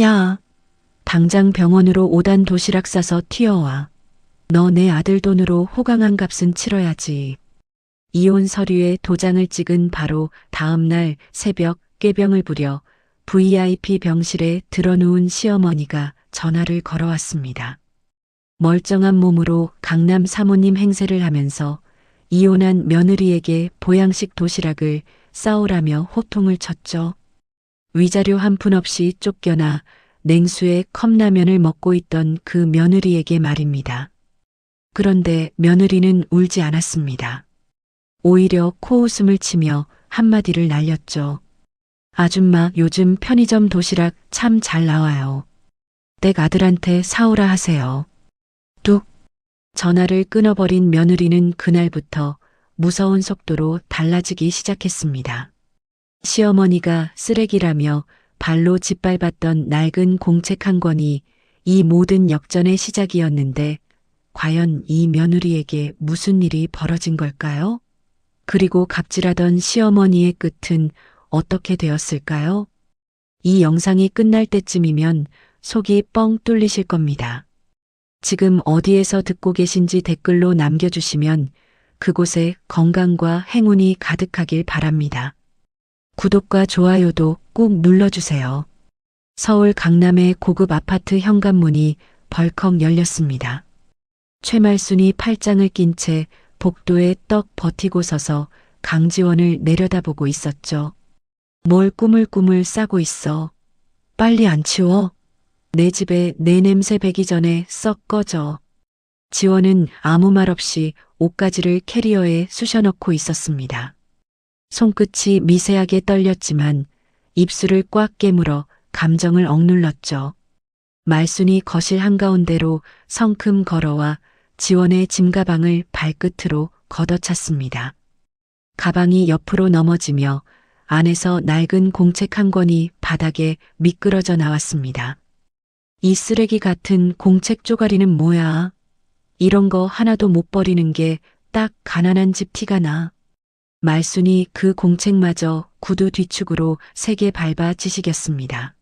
야, 당장 병원으로 5단 도시락 싸서 튀어와. 너 내 아들 돈으로 호강한 값은 치러야지. 이혼 서류에 도장을 찍은 바로 다음 날 새벽 꾀병을 부려 VIP 병실에 드러누운 시어머니가 전화를 걸어왔습니다. 멀쩡한 몸으로 강남 사모님 행세를 하면서 이혼한 며느리에게 보양식 도시락을 싸오라며 호통을 쳤죠. 위자료 한 푼 없이 쫓겨나 냉수에 컵라면을 먹고 있던 그 며느리에게 말입니다. 그런데 며느리는 울지 않았습니다. 오히려 코웃음을 치며 한마디를 날렸죠. 아줌마, 요즘 편의점 도시락 참 잘 나와요. 댁 아들한테 사오라 하세요. 뚝. 전화를 끊어버린 며느리는 그날부터 무서운 속도로 달라지기 시작했습니다. 시어머니가 쓰레기라며 발로 짓밟았던 낡은 공책 한 권이 이 모든 역전의 시작이었는데 과연 이 며느리에게 무슨 일이 벌어진 걸까요? 그리고 갑질하던 시어머니의 끝은 어떻게 되었을까요? 이 영상이 끝날 때쯤이면 속이 뻥 뚫리실 겁니다. 지금 어디에서 듣고 계신지 댓글로 남겨주시면 그곳에 건강과 행운이 가득하길 바랍니다. 구독과 좋아요도 꼭 눌러주세요. 서울 강남의 고급 아파트 현관문이 벌컥 열렸습니다. 최말순이 팔짱을 낀 채 복도에 떡 버티고 서서 강지원을 내려다보고 있었죠. 뭘 꾸물꾸물 싸고 있어. 빨리 안 치워. 내 집에 내 냄새 배기 전에 썩 꺼져. 지원은 아무 말 없이 옷가지를 캐리어에 쑤셔넣고 있었습니다. 손끝이 미세하게 떨렸지만 입술을 꽉 깨물어 감정을 억눌렀죠. 말순이 거실 한가운데로 성큼 걸어와 지원의 짐가방을 발끝으로 걷어찼습니다. 가방이 옆으로 넘어지며 안에서 낡은 공책 한 권이 바닥에 미끄러져 나왔습니다. 이 쓰레기 같은 공책 쪼가리는 뭐야? 이런 거 하나도 못 버리는 게 딱 가난한 집 티가 나. 말순이 그 공책마저 구두 뒤축으로 세게 밟아 지시겼습니다.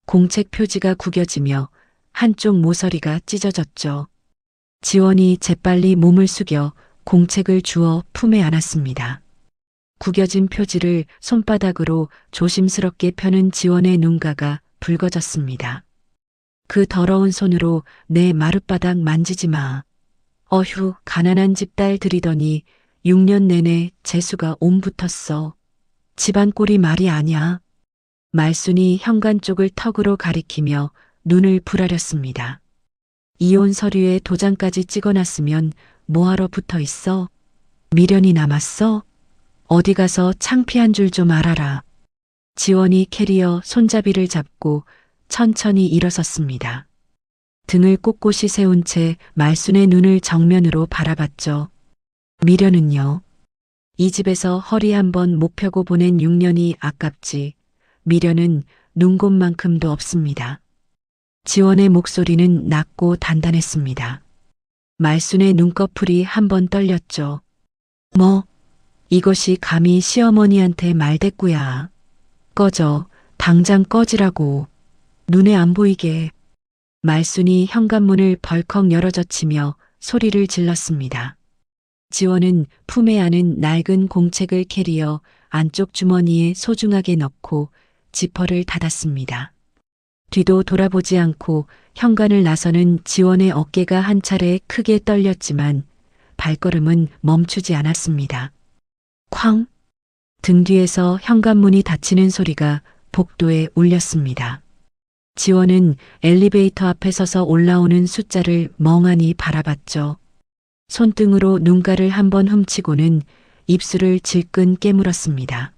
공책 표지가 구겨지며 한쪽 모서리가 찢어졌죠. 지원이 재빨리 몸을 숙여 공책을 주워 품에 안았습니다. 구겨진 표지를 손바닥으로 조심스럽게 펴는 지원의 눈가가 붉어졌습니다. 그 더러운 손으로 내 마룻바닥 만지지 마. 어휴, 가난한 집 딸 들이더니 6년 내내 재수가 옴 붙었어. 집안 꼴이 말이 아냐. 말순이 현관 쪽을 턱으로 가리키며 눈을 부라렸습니다. 이혼 서류에 도장까지 찍어놨으면 뭐하러 붙어 있어? 미련이 남았어? 어디 가서 창피한 줄 좀 알아라. 지원이 캐리어 손잡이를 잡고 천천히 일어섰습니다. 등을 꼿꼿이 세운 채 말순의 눈을 정면으로 바라봤죠. 미련은요? 이 집에서 허리 한번 못 펴고 보낸 6년이 아깝지. 미련은 눈곱만큼도 없습니다. 지원의 목소리는 낮고 단단했습니다. 말순의 눈꺼풀이 한번 떨렸죠. 뭐? 이것이 감히 시어머니한테 말대꾸야. 꺼져. 당장 꺼지라고. 눈에 안 보이게. 말순이 현관문을 벌컥 열어젖히며 소리를 질렀습니다. 지원은 품에 안은 낡은 공책을 캐리어 안쪽 주머니에 소중하게 넣고 지퍼를 닫았습니다. 뒤도 돌아보지 않고 현관을 나서는 지원의 어깨가 한 차례 크게 떨렸지만 발걸음은 멈추지 않았습니다. 쾅! 등 뒤에서 현관문이 닫히는 소리가 복도에 울렸습니다. 지원은 엘리베이터 앞에 서서 올라오는 숫자를 멍하니 바라봤죠. 손등으로 눈가를 한번 훔치고는 입술을 질끈 깨물었습니다.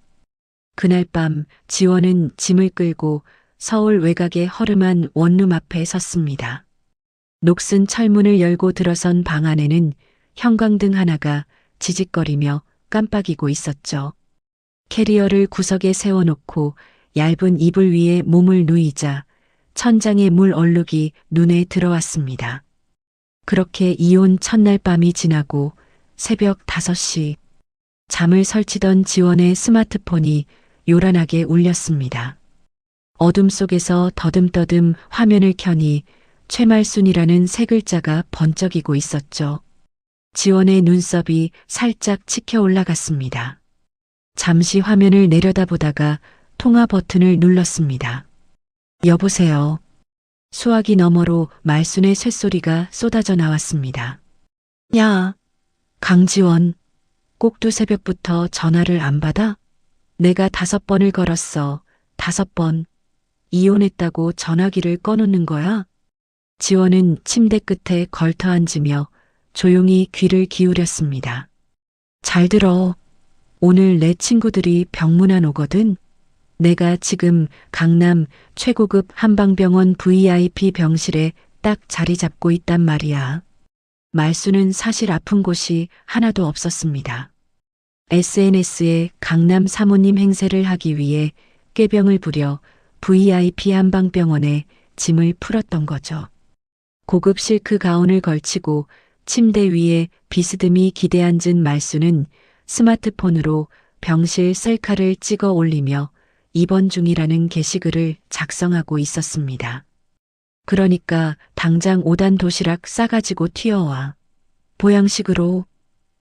그날 밤 지원은 짐을 끌고 서울 외곽의 허름한 원룸 앞에 섰습니다. 녹슨 철문을 열고 들어선 방 안에는 형광등 하나가 지직거리며 깜빡이고 있었죠. 캐리어를 구석에 세워놓고 얇은 이불 위에 몸을 누이자 천장의 물 얼룩이 눈에 들어왔습니다. 그렇게 이혼 첫날 밤이 지나고 새벽 5시 잠을 설치던 지원의 스마트폰이 요란하게 울렸습니다. 어둠 속에서 더듬더듬 화면을 켜니 최말순이라는 세 글자가 번쩍이고 있었죠. 지원의 눈썹이 살짝 치켜 올라갔습니다. 잠시 화면을 내려다보다가 통화 버튼을 눌렀습니다. 여보세요. 수화기 너머로 말순의 쇳소리가 쏟아져 나왔습니다. 야, 강지원. 꼭두 새벽부터 전화를 안 받아? 내가 5번을 걸었어. 5번. 이혼했다고 전화기를 꺼놓는 거야? 지원은 침대 끝에 걸터 앉으며 조용히 귀를 기울였습니다. 잘 들어. 오늘 내 친구들이 병문안 오거든. 내가 지금 강남 최고급 한방병원 VIP 병실에 딱 자리 잡고 있단 말이야. 말수는 사실 아픈 곳이 하나도 없었습니다. SNS에 강남 사모님 행세를 하기 위해 꾀병을 부려 VIP 한방병원에 짐을 풀었던 거죠. 고급 실크 가운을 걸치고 침대 위에 비스듬히 기대앉은 말수는 스마트폰으로 병실 셀카를 찍어 올리며 입원 중이라는 게시글을 작성하고 있었습니다. 그러니까 당장 5단 도시락 싸가지고 튀어와. 보양식으로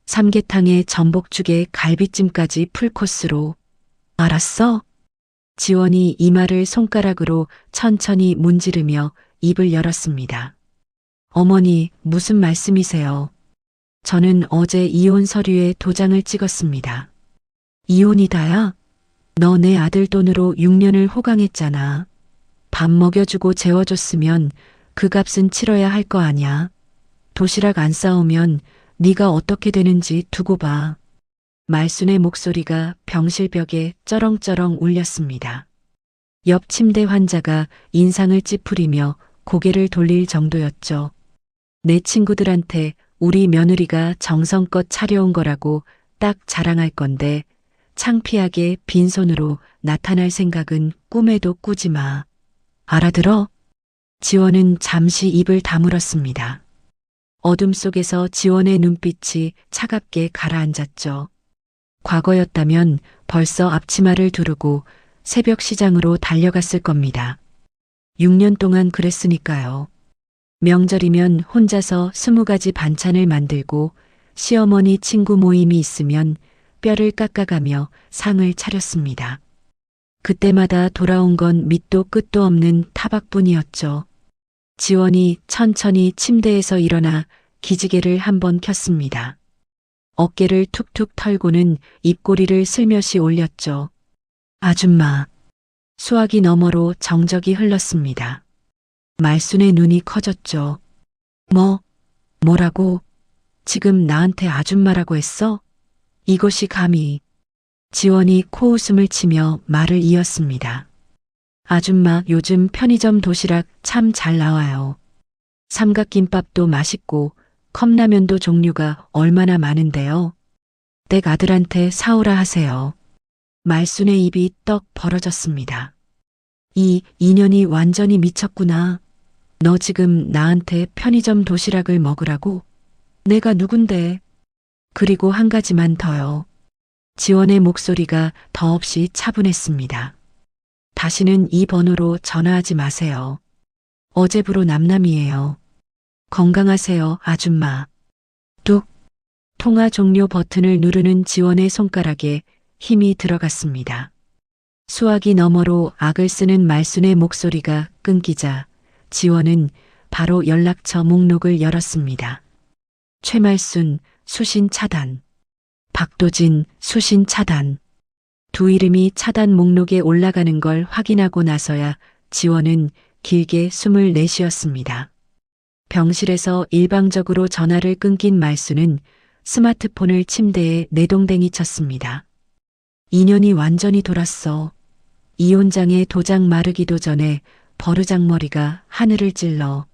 삼계탕에 전복죽에 갈비찜까지 풀코스로. 알았어? 지원이 이마를 손가락으로 천천히 문지르며 입을 열었습니다. 어머니, 무슨 말씀이세요? 저는 어제 이혼 서류에 도장을 찍었습니다. 이혼이다야? 너 내 아들 돈으로 6년을 호강했잖아. 밥 먹여주고 재워줬으면 그 값은 치러야 할 거 아냐. 도시락 안 싸우면 네가 어떻게 되는지 두고 봐. 말순의 목소리가 병실벽에 쩌렁쩌렁 울렸습니다. 옆 침대 환자가 인상을 찌푸리며 고개를 돌릴 정도였죠. 내 친구들한테 우리 며느리가 정성껏 차려온 거라고 딱 자랑할 건데 창피하게 빈손으로 나타날 생각은 꿈에도 꾸지 마. 알아들어? 지원은 잠시 입을 다물었습니다. 어둠 속에서 지원의 눈빛이 차갑게 가라앉았죠. 과거였다면 벌써 앞치마를 두르고 새벽 시장으로 달려갔을 겁니다. 6년 동안 그랬으니까요. 명절이면 혼자서 20가지 반찬을 만들고 시어머니 친구 모임이 있으면 뼈를 깎아가며 상을 차렸습니다. 그때마다 돌아온 건 밑도 끝도 없는 타박뿐이었죠. 지원이 천천히 침대에서 일어나 기지개를 한번 켰습니다. 어깨를 툭툭 털고는 입꼬리를 슬며시 올렸죠. 아줌마. 수화기 너머로 정적이 흘렀습니다. 말순의 눈이 커졌죠. 뭐라고? 지금 나한테 아줌마라고 했어? 이것이 감히. 지원이 코웃음을 치며 말을 이었습니다. 아줌마, 요즘 편의점 도시락 참 잘 나와요. 삼각김밥도 맛있고 컵라면도 종류가 얼마나 많은데요. 댁 아들한테 사오라 하세요. 말순의 입이 떡 벌어졌습니다. 이 인연이 완전히 미쳤구나. 너 지금 나한테 편의점 도시락을 먹으라고? 내가 누군데? 그리고 한 가지만 더요. 지원의 목소리가 더없이 차분했습니다. 다시는 이 번호로 전화하지 마세요. 어제부로 남남이에요. 건강하세요, 아줌마. 뚝. 통화 종료 버튼을 누르는 지원의 손가락에 힘이 들어갔습니다. 수화기 너머로 악을 쓰는 말순의 목소리가 끊기자 지원은 바로 연락처 목록을 열었습니다. 최말순, 수신 차단. 박도진, 수신 차단. 두 이름이 차단 목록에 올라가는 걸 확인하고 나서야 지원은 길게 숨을 내쉬었습니다. 병실에서 일방적으로 전화를 끊긴 말수는 스마트폰을 침대에 내동댕이 쳤습니다. 인연이 완전히 돌았어. 이혼장에 도장 마르기도 전에 버르장머리가 하늘을 찔러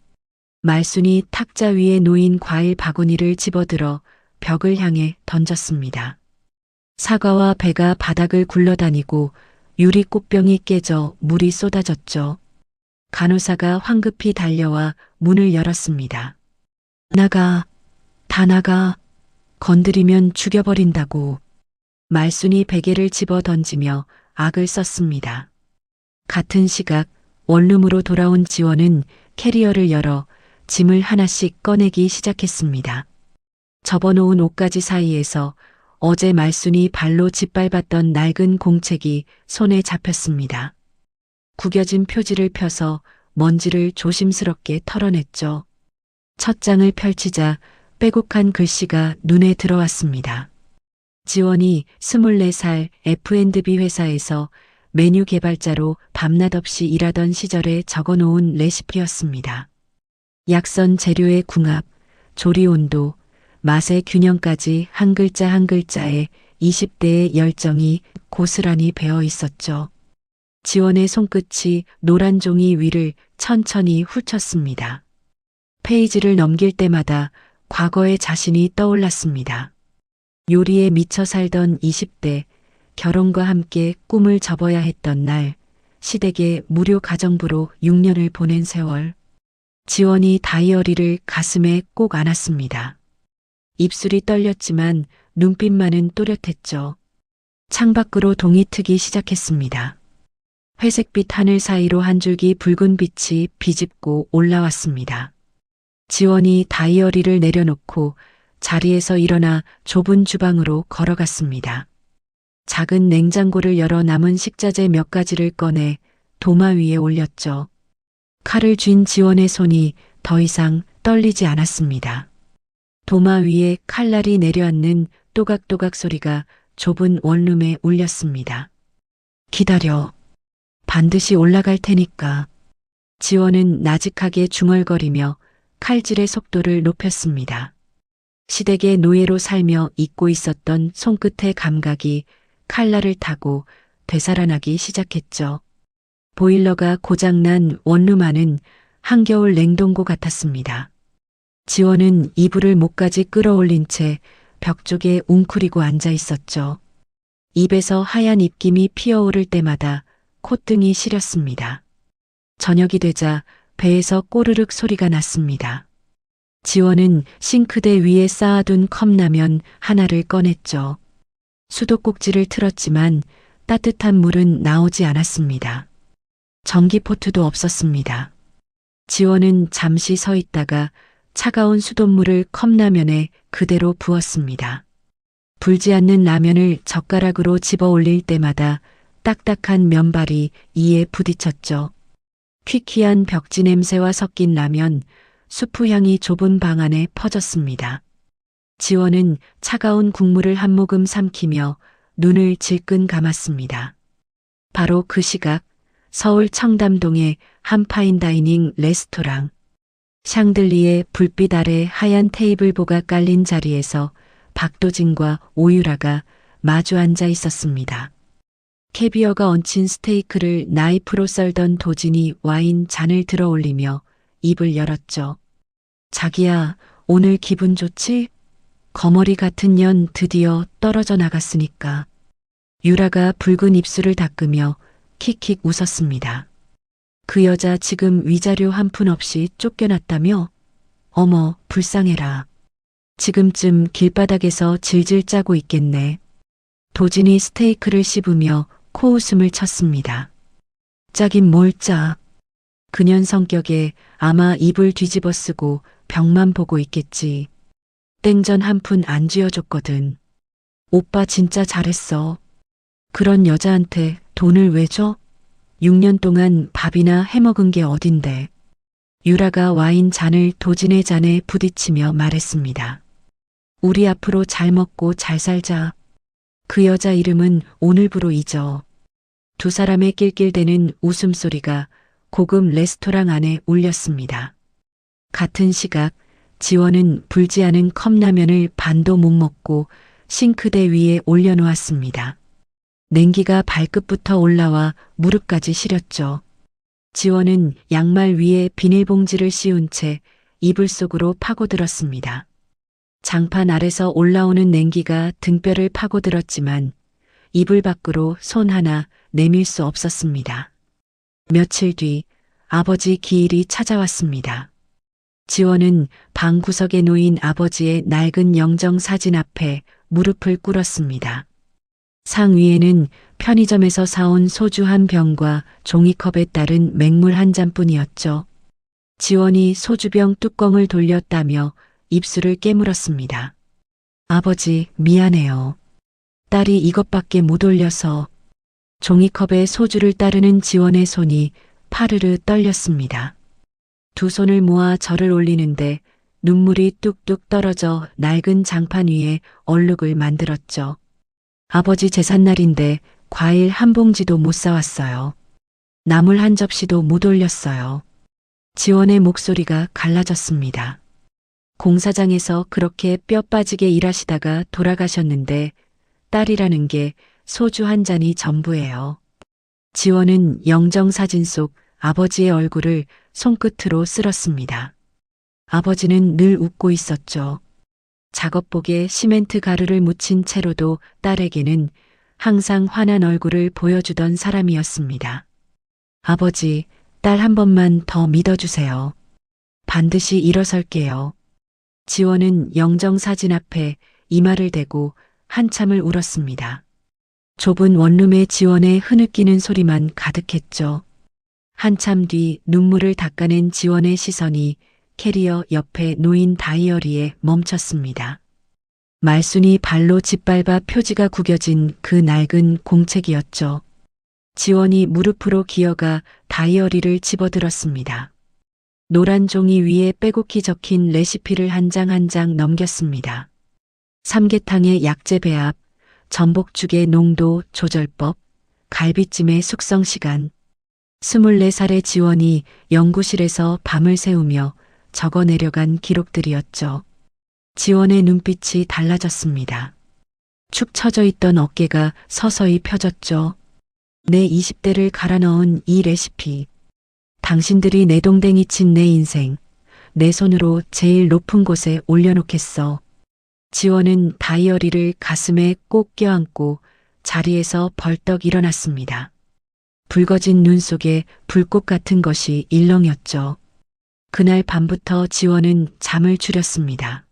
말순이 탁자 위에 놓인 과일 바구니를 집어들어 벽을 향해 던졌습니다. 사과와 배가 바닥을 굴러다니고 유리 꽃병이 깨져 물이 쏟아졌죠. 간호사가 황급히 달려와 문을 열었습니다. 나가, 다 나가. 건드리면 죽여버린다고. 말순이 베개를 집어 던지며 악을 썼습니다. 같은 시각 원룸으로 돌아온 지원은 캐리어를 열어 짐을 하나씩 꺼내기 시작했습니다. 접어놓은 옷가지 사이에서 어제 말순이 발로 짓밟았던 낡은 공책이 손에 잡혔습니다. 구겨진 표지를 펴서 먼지를 조심스럽게 털어냈죠. 첫 장을 펼치자 빼곡한 글씨가 눈에 들어왔습니다. 지원이 24살 F&B 회사에서 메뉴 개발자로 밤낮 없이 일하던 시절에 적어놓은 레시피였습니다. 약선 재료의 궁합, 조리 온도, 맛의 균형까지 한 글자 한 글자에 20대의 열정이 고스란히 배어 있었죠. 지원의 손끝이 노란 종이 위를 천천히 훑쳤습니다. 페이지를 넘길 때마다 과거의 자신이 떠올랐습니다. 요리에 미쳐 살던 20대, 결혼과 함께 꿈을 접어야 했던 날, 시댁의 무료 가정부로 6년을 보낸 세월. 지원이 다이어리를 가슴에 꼭 안았습니다. 입술이 떨렸지만 눈빛만은 또렷했죠. 창밖으로 동이 트기 시작했습니다. 회색빛 하늘 사이로 한 줄기 붉은 빛이 비집고 올라왔습니다. 지원이 다이어리를 내려놓고 자리에서 일어나 좁은 주방으로 걸어갔습니다. 작은 냉장고를 열어 남은 식자재 몇 가지를 꺼내 도마 위에 올렸죠. 칼을 쥔 지원의 손이 더 이상 떨리지 않았습니다. 도마 위에 칼날이 내려앉는 또각또각 소리가 좁은 원룸에 울렸습니다. 기다려. 반드시 올라갈 테니까. 지원은 나직하게 중얼거리며 칼질의 속도를 높였습니다. 시댁의 노예로 살며 잊고 있었던 손끝의 감각이 칼날을 타고 되살아나기 시작했죠. 보일러가 고장난 원룸 안은 한겨울 냉동고 같았습니다. 지원은 이불을 목까지 끌어올린 채 벽 쪽에 웅크리고 앉아 있었죠. 입에서 하얀 입김이 피어오를 때마다 콧등이 시렸습니다. 저녁이 되자 배에서 꼬르륵 소리가 났습니다. 지원은 싱크대 위에 쌓아둔 컵라면 하나를 꺼냈죠. 수도꼭지를 틀었지만 따뜻한 물은 나오지 않았습니다. 전기포트도 없었습니다. 지원은 잠시 서 있다가 차가운 수돗물을 컵라면에 그대로 부었습니다. 불지 않는 라면을 젓가락으로 집어 올릴 때마다 딱딱한 면발이 이에 부딪혔죠. 퀴퀴한 벽지 냄새와 섞인 라면, 수프 향이 좁은 방 안에 퍼졌습니다. 지원은 차가운 국물을 한 모금 삼키며 눈을 질끈 감았습니다. 바로 그 시각 서울 청담동의 한 파인다이닝 레스토랑. 샹들리에 불빛 아래 하얀 테이블보가 깔린 자리에서 박도진과 오유라가 마주 앉아 있었습니다. 캐비어가 얹힌 스테이크를 나이프로 썰던 도진이 와인 잔을 들어 올리며 입을 열었죠. 자기야, 오늘 기분 좋지? 거머리 같은 년 드디어 떨어져 나갔으니까. 유라가 붉은 입술을 닦으며 킥킥 웃었습니다. 그 여자 지금 위자료 한 푼 없이 쫓겨났다며? 어머, 불쌍해라. 지금쯤 길바닥에서 질질 짜고 있겠네. 도진이 스테이크를 씹으며 코웃음을 쳤습니다. 짜긴 뭘 짜. 그년 성격에 아마 입을 뒤집어 쓰고 벽만 보고 있겠지. 땡전 한 푼 안 쥐어줬거든. 오빠 진짜 잘했어. 그런 여자한테 돈을 왜 줘? 6년 동안 밥이나 해먹은 게 어딘데. 유라가 와인 잔을 도진의 잔에 부딪히며 말했습니다. 우리 앞으로 잘 먹고 잘 살자. 그 여자 이름은 오늘부로 잊어. 두 사람의 낄낄대는 웃음소리가 고급 레스토랑 안에 울렸습니다. 같은 시각 지원은 불지 않은 컵라면을 반도 못 먹고 싱크대 위에 올려놓았습니다. 냉기가 발끝부터 올라와 무릎까지 시렸죠. 지원은 양말 위에 비닐봉지를 씌운 채 이불 속으로 파고들었습니다. 장판 아래서 올라오는 냉기가 등뼈를 파고들었지만 이불 밖으로 손 하나 내밀 수 없었습니다. 며칠 뒤 아버지 기일이 찾아왔습니다. 지원은 방 구석에 놓인 아버지의 낡은 영정 사진 앞에 무릎을 꿇었습니다. 상 위에는 편의점에서 사온 소주 한 병과 종이컵에 따른 맹물 한 잔뿐이었죠. 지원이 소주병 뚜껑을 돌렸다며 입술을 깨물었습니다. 아버지, 미안해요. 딸이 이것밖에 못 올려서. 종이컵에 소주를 따르는 지원의 손이 파르르 떨렸습니다. 두 손을 모아 절을 올리는데 눈물이 뚝뚝 떨어져 낡은 장판 위에 얼룩을 만들었죠. 아버지 제삿날인데 과일 한 봉지도 못 사왔어요. 나물 한 접시도 못 올렸어요. 지원의 목소리가 갈라졌습니다. 공사장에서 그렇게 뼈 빠지게 일하시다가 돌아가셨는데 딸이라는 게 소주 한 잔이 전부예요. 지원은 영정사진 속 아버지의 얼굴을 손끝으로 쓸었습니다. 아버지는 늘 웃고 있었죠. 작업복에 시멘트 가루를 묻힌 채로도 딸에게는 항상 환한 얼굴을 보여주던 사람이었습니다. 아버지, 딸 한 번만 더 믿어주세요. 반드시 일어설게요. 지원은 영정사진 앞에 이마를 대고 한참을 울었습니다. 좁은 원룸에 지원의 흐느끼는 소리만 가득했죠. 한참 뒤 눈물을 닦아낸 지원의 시선이 캐리어 옆에 놓인 다이어리에 멈췄습니다. 말순이 발로 짓밟아 표지가 구겨진 그 낡은 공책이었죠. 지원이 무릎으로 기어가 다이어리를 집어들었습니다. 노란 종이 위에 빼곡히 적힌 레시피를 한 장 한 장 넘겼습니다. 삼계탕의 약재 배합, 전복죽의 농도 조절법, 갈비찜의 숙성 시간. 24살의 지원이 연구실에서 밤을 새우며 적어내려간 기록들이었죠. 지원의 눈빛이 달라졌습니다. 축 처져 있던 어깨가 서서히 펴졌죠. 내 20대를 갈아 넣은 이 레시피. 당신들이 내동댕이 친 내 인생. 내 손으로 제일 높은 곳에 올려놓겠어. 지원은 다이어리를 가슴에 꼭 껴안고 자리에서 벌떡 일어났습니다. 붉어진 눈 속에 불꽃 같은 것이 일렁였죠. 그날 밤부터 지원은 잠을 줄였습니다.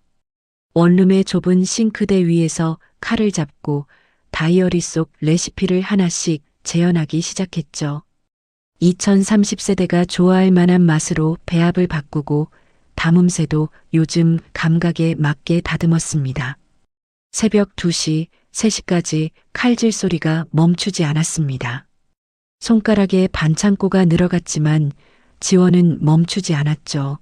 원룸의 좁은 싱크대 위에서 칼을 잡고 다이어리 속 레시피를 하나씩 재현하기 시작했죠. 2030세대가 좋아할 만한 맛으로 배합을 바꾸고 담음새도 요즘 감각에 맞게 다듬었습니다. 새벽 2시, 3시까지 칼질 소리가 멈추지 않았습니다. 손가락에 반창고가 늘어갔지만 지원은 멈추지 않았죠.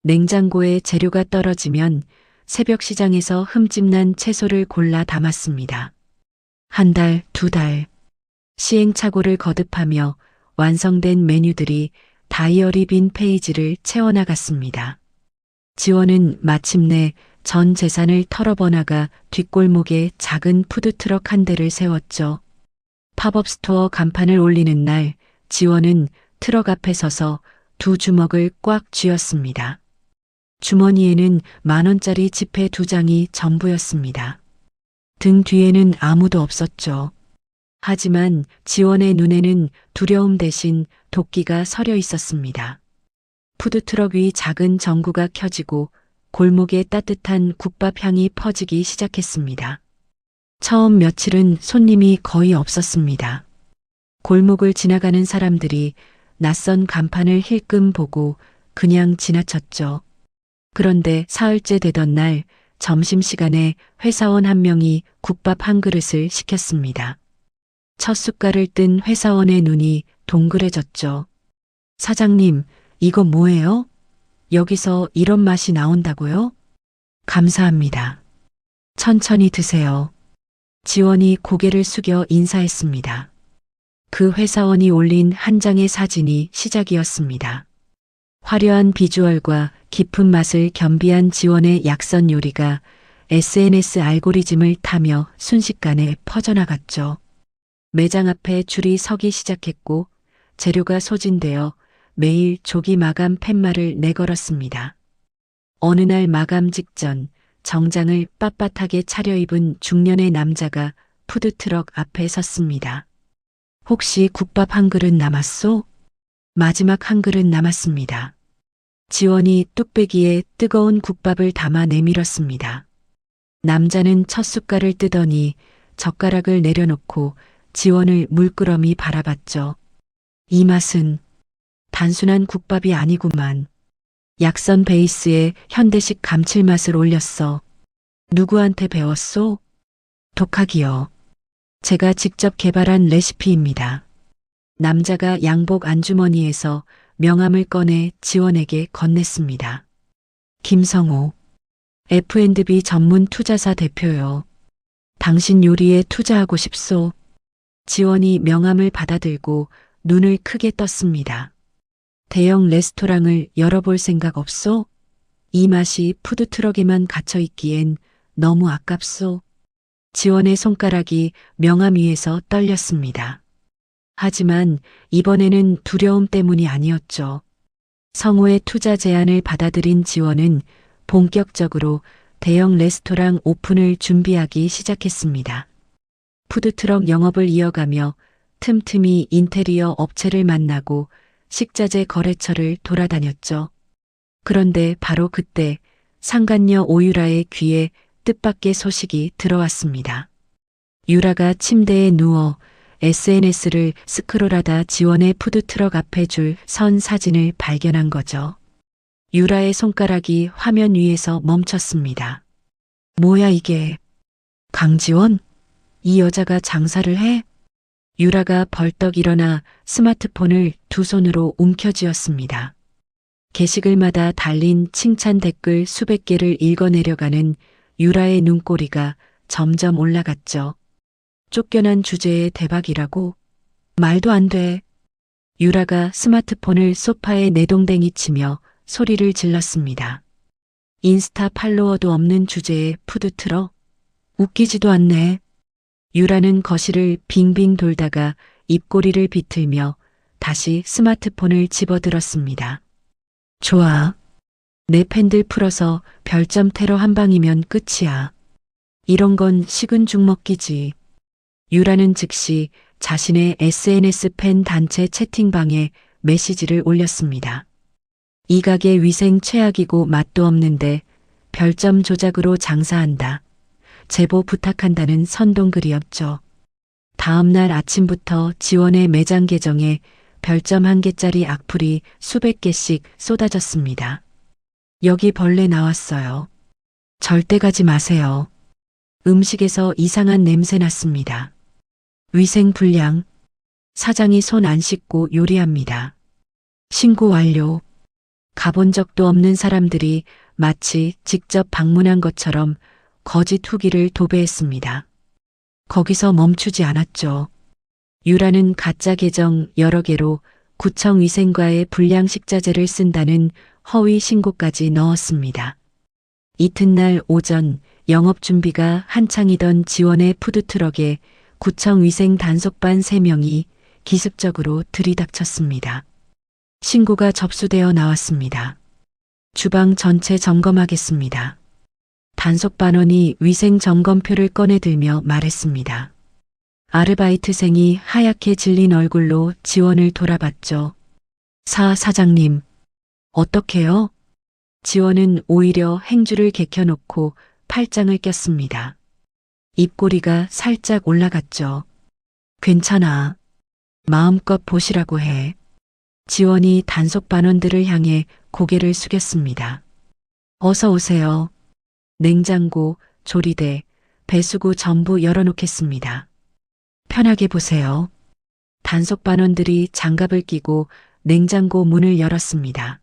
냉장고에 재료가 떨어지면 새벽 시장에서 흠집난 채소를 골라 담았습니다. 한 달, 2달. 시행착오를 거듭하며 완성된 메뉴들이 다이어리 빈 페이지를 채워나갔습니다. 지원은 마침내 전 재산을 털어버나가 뒷골목에 작은 푸드트럭 한 대를 세웠죠. 팝업 스토어 간판을 올리는 날 지원은 트럭 앞에 서서 두 주먹을 꽉 쥐었습니다. 주머니에는 10,000원짜리 지폐 2장이 전부였습니다. 등 뒤에는 아무도 없었죠. 하지만 지원의 눈에는 두려움 대신 도끼가 서려 있었습니다. 푸드트럭 위 작은 전구가 켜지고 골목에 따뜻한 국밥 향이 퍼지기 시작했습니다. 처음 며칠은 손님이 거의 없었습니다. 골목을 지나가는 사람들이 낯선 간판을 힐끔 보고 그냥 지나쳤죠. 그런데 사흘째 되던 날 점심시간에 회사원 한 명이 국밥 한 그릇을 시켰습니다. 첫 숟갈을 뜬 회사원의 눈이 동그래졌죠. 사장님, 이거 뭐예요? 여기서 이런 맛이 나온다고요? 감사합니다. 천천히 드세요. 지원이 고개를 숙여 인사했습니다. 그 회사원이 올린 한 장의 사진이 시작이었습니다. 화려한 비주얼과 깊은 맛을 겸비한 지원의 약선 요리가 SNS 알고리즘을 타며 순식간에 퍼져나갔죠. 매장 앞에 줄이 서기 시작했고 재료가 소진되어 매일 조기 마감 팻말을 내걸었습니다. 어느 날 마감 직전 정장을 빳빳하게 차려입은 중년의 남자가 푸드트럭 앞에 섰습니다. 혹시 국밥 한 그릇 남았소? 마지막 한 그릇 남았습니다. 지원이 뚝배기에 뜨거운 국밥을 담아 내밀었습니다. 남자는 첫 숟갈을 뜨더니 젓가락을 내려놓고 지원을 물끄러미 바라봤죠. 이 맛은 단순한 국밥이 아니구만. 약선 베이스에 현대식 감칠맛을 올렸어. 누구한테 배웠소? 독학이요. 제가 직접 개발한 레시피입니다. 남자가 양복 안주머니에서 명함을 꺼내 지원에게 건넸습니다. 김성호, F&B 전문 투자사 대표요. 당신 요리에 투자하고 싶소. 지원이 명함을 받아들고 눈을 크게 떴습니다. 대형 레스토랑을 열어볼 생각 없소? 이 맛이 푸드트럭에만 갇혀 있기엔 너무 아깝소. 지원의 손가락이 명함 위에서 떨렸습니다. 하지만 이번에는 두려움 때문이 아니었죠. 성호의 투자 제안을 받아들인 지원은 본격적으로 대형 레스토랑 오픈을 준비하기 시작했습니다. 푸드트럭 영업을 이어가며 틈틈이 인테리어 업체를 만나고 식자재 거래처를 돌아다녔죠. 그런데 바로 그때 상간녀 오유라의 귀에 뜻밖의 소식이 들어왔습니다. 유라가 침대에 누워 SNS를 스크롤하다 지원의 푸드트럭 앞에 줄 선 사진을 발견한 거죠. 유라의 손가락이 화면 위에서 멈췄습니다. 뭐야 이게? 강지원? 이 여자가 장사를 해? 유라가 벌떡 일어나 스마트폰을 두 손으로 움켜쥐었습니다. 게시글마다 달린 칭찬 댓글 수백 개를 읽어내려가는 유라의 눈꼬리가 점점 올라갔죠. 쫓겨난 주제에 대박이라고? 말도 안 돼. 유라가 스마트폰을 소파에 내동댕이 치며 소리를 질렀습니다. 인스타 팔로워도 없는 주제에 푸드트럭? 웃기지도 않네. 유라는 거실을 빙빙 돌다가 입꼬리를 비틀며 다시 스마트폰을 집어들었습니다. 좋아. 내 팬들 풀어서 별점 테러 한 방이면 끝이야. 이런 건 식은 죽 먹기지. 유라는 즉시 자신의 SNS 팬 단체 채팅방에 메시지를 올렸습니다. 이 가게 위생 최악이고 맛도 없는데 별점 조작으로 장사한다. 제보 부탁한다는 선동글이었죠. 다음 날 아침부터 지원의 매장 계정에 별점 1개짜리 악플이 수백 개씩 쏟아졌습니다. 여기 벌레 나왔어요. 절대 가지 마세요. 음식에서 이상한 냄새 났습니다. 위생 불량. 사장이 손 안 씻고 요리합니다. 신고 완료. 가본 적도 없는 사람들이 마치 직접 방문한 것처럼 거짓 후기를 도배했습니다. 거기서 멈추지 않았죠. 유라는 가짜 계정 여러 개로 구청 위생과의 불량 식자재를 쓴다는 허위 신고까지 넣었습니다. 이튿날 오전 영업 준비가 한창이던 지원의 푸드트럭에 구청 위생 단속반 3명이 기습적으로 들이닥쳤습니다. 신고가 접수되어 나왔습니다. 주방 전체 점검하겠습니다. 단속반원이 위생 점검표를 꺼내들며 말했습니다. 아르바이트생이 하얗게 질린 얼굴로 지원을 돌아봤죠. 사장님, 어떡해요? 지원은 오히려 행주를 개켜놓고 팔짱을 꼈습니다. 입꼬리가 살짝 올라갔죠. 괜찮아. 마음껏 보시라고 해. 지원이 단속반원들을 향해 고개를 숙였습니다. 어서 오세요. 냉장고, 조리대, 배수구 전부 열어놓겠습니다. 편하게 보세요. 단속반원들이 장갑을 끼고 냉장고 문을 열었습니다.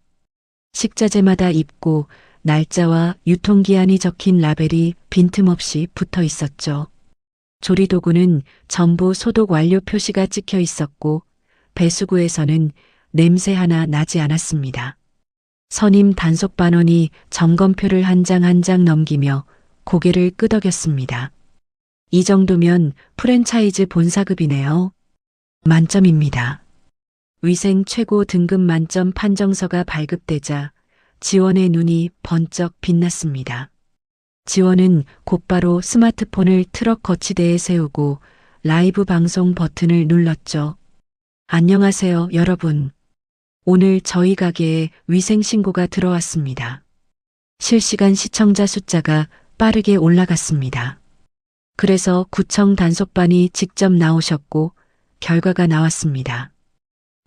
식자재마다 입고 날짜와 유통기한이 적힌 라벨이 빈틈없이 붙어 있었죠. 조리도구는 전부 소독 완료 표시가 찍혀 있었고 배수구에서는 냄새 하나 나지 않았습니다. 선임 단속반원이 점검표를 한 장 한 장 넘기며 고개를 끄덕였습니다. 이 정도면 프랜차이즈 본사급이네요. 만점입니다. 위생 최고 등급 만점 판정서가 발급되자 지원의 눈이 번쩍 빛났습니다. 지원은 곧바로 스마트폰을 트럭 거치대에 세우고 라이브 방송 버튼을 눌렀죠. 안녕하세요, 여러분. 오늘 저희 가게에 위생 신고가 들어왔습니다. 실시간 시청자 숫자가 빠르게 올라갔습니다. 그래서 구청 단속반이 직접 나오셨고 결과가 나왔습니다.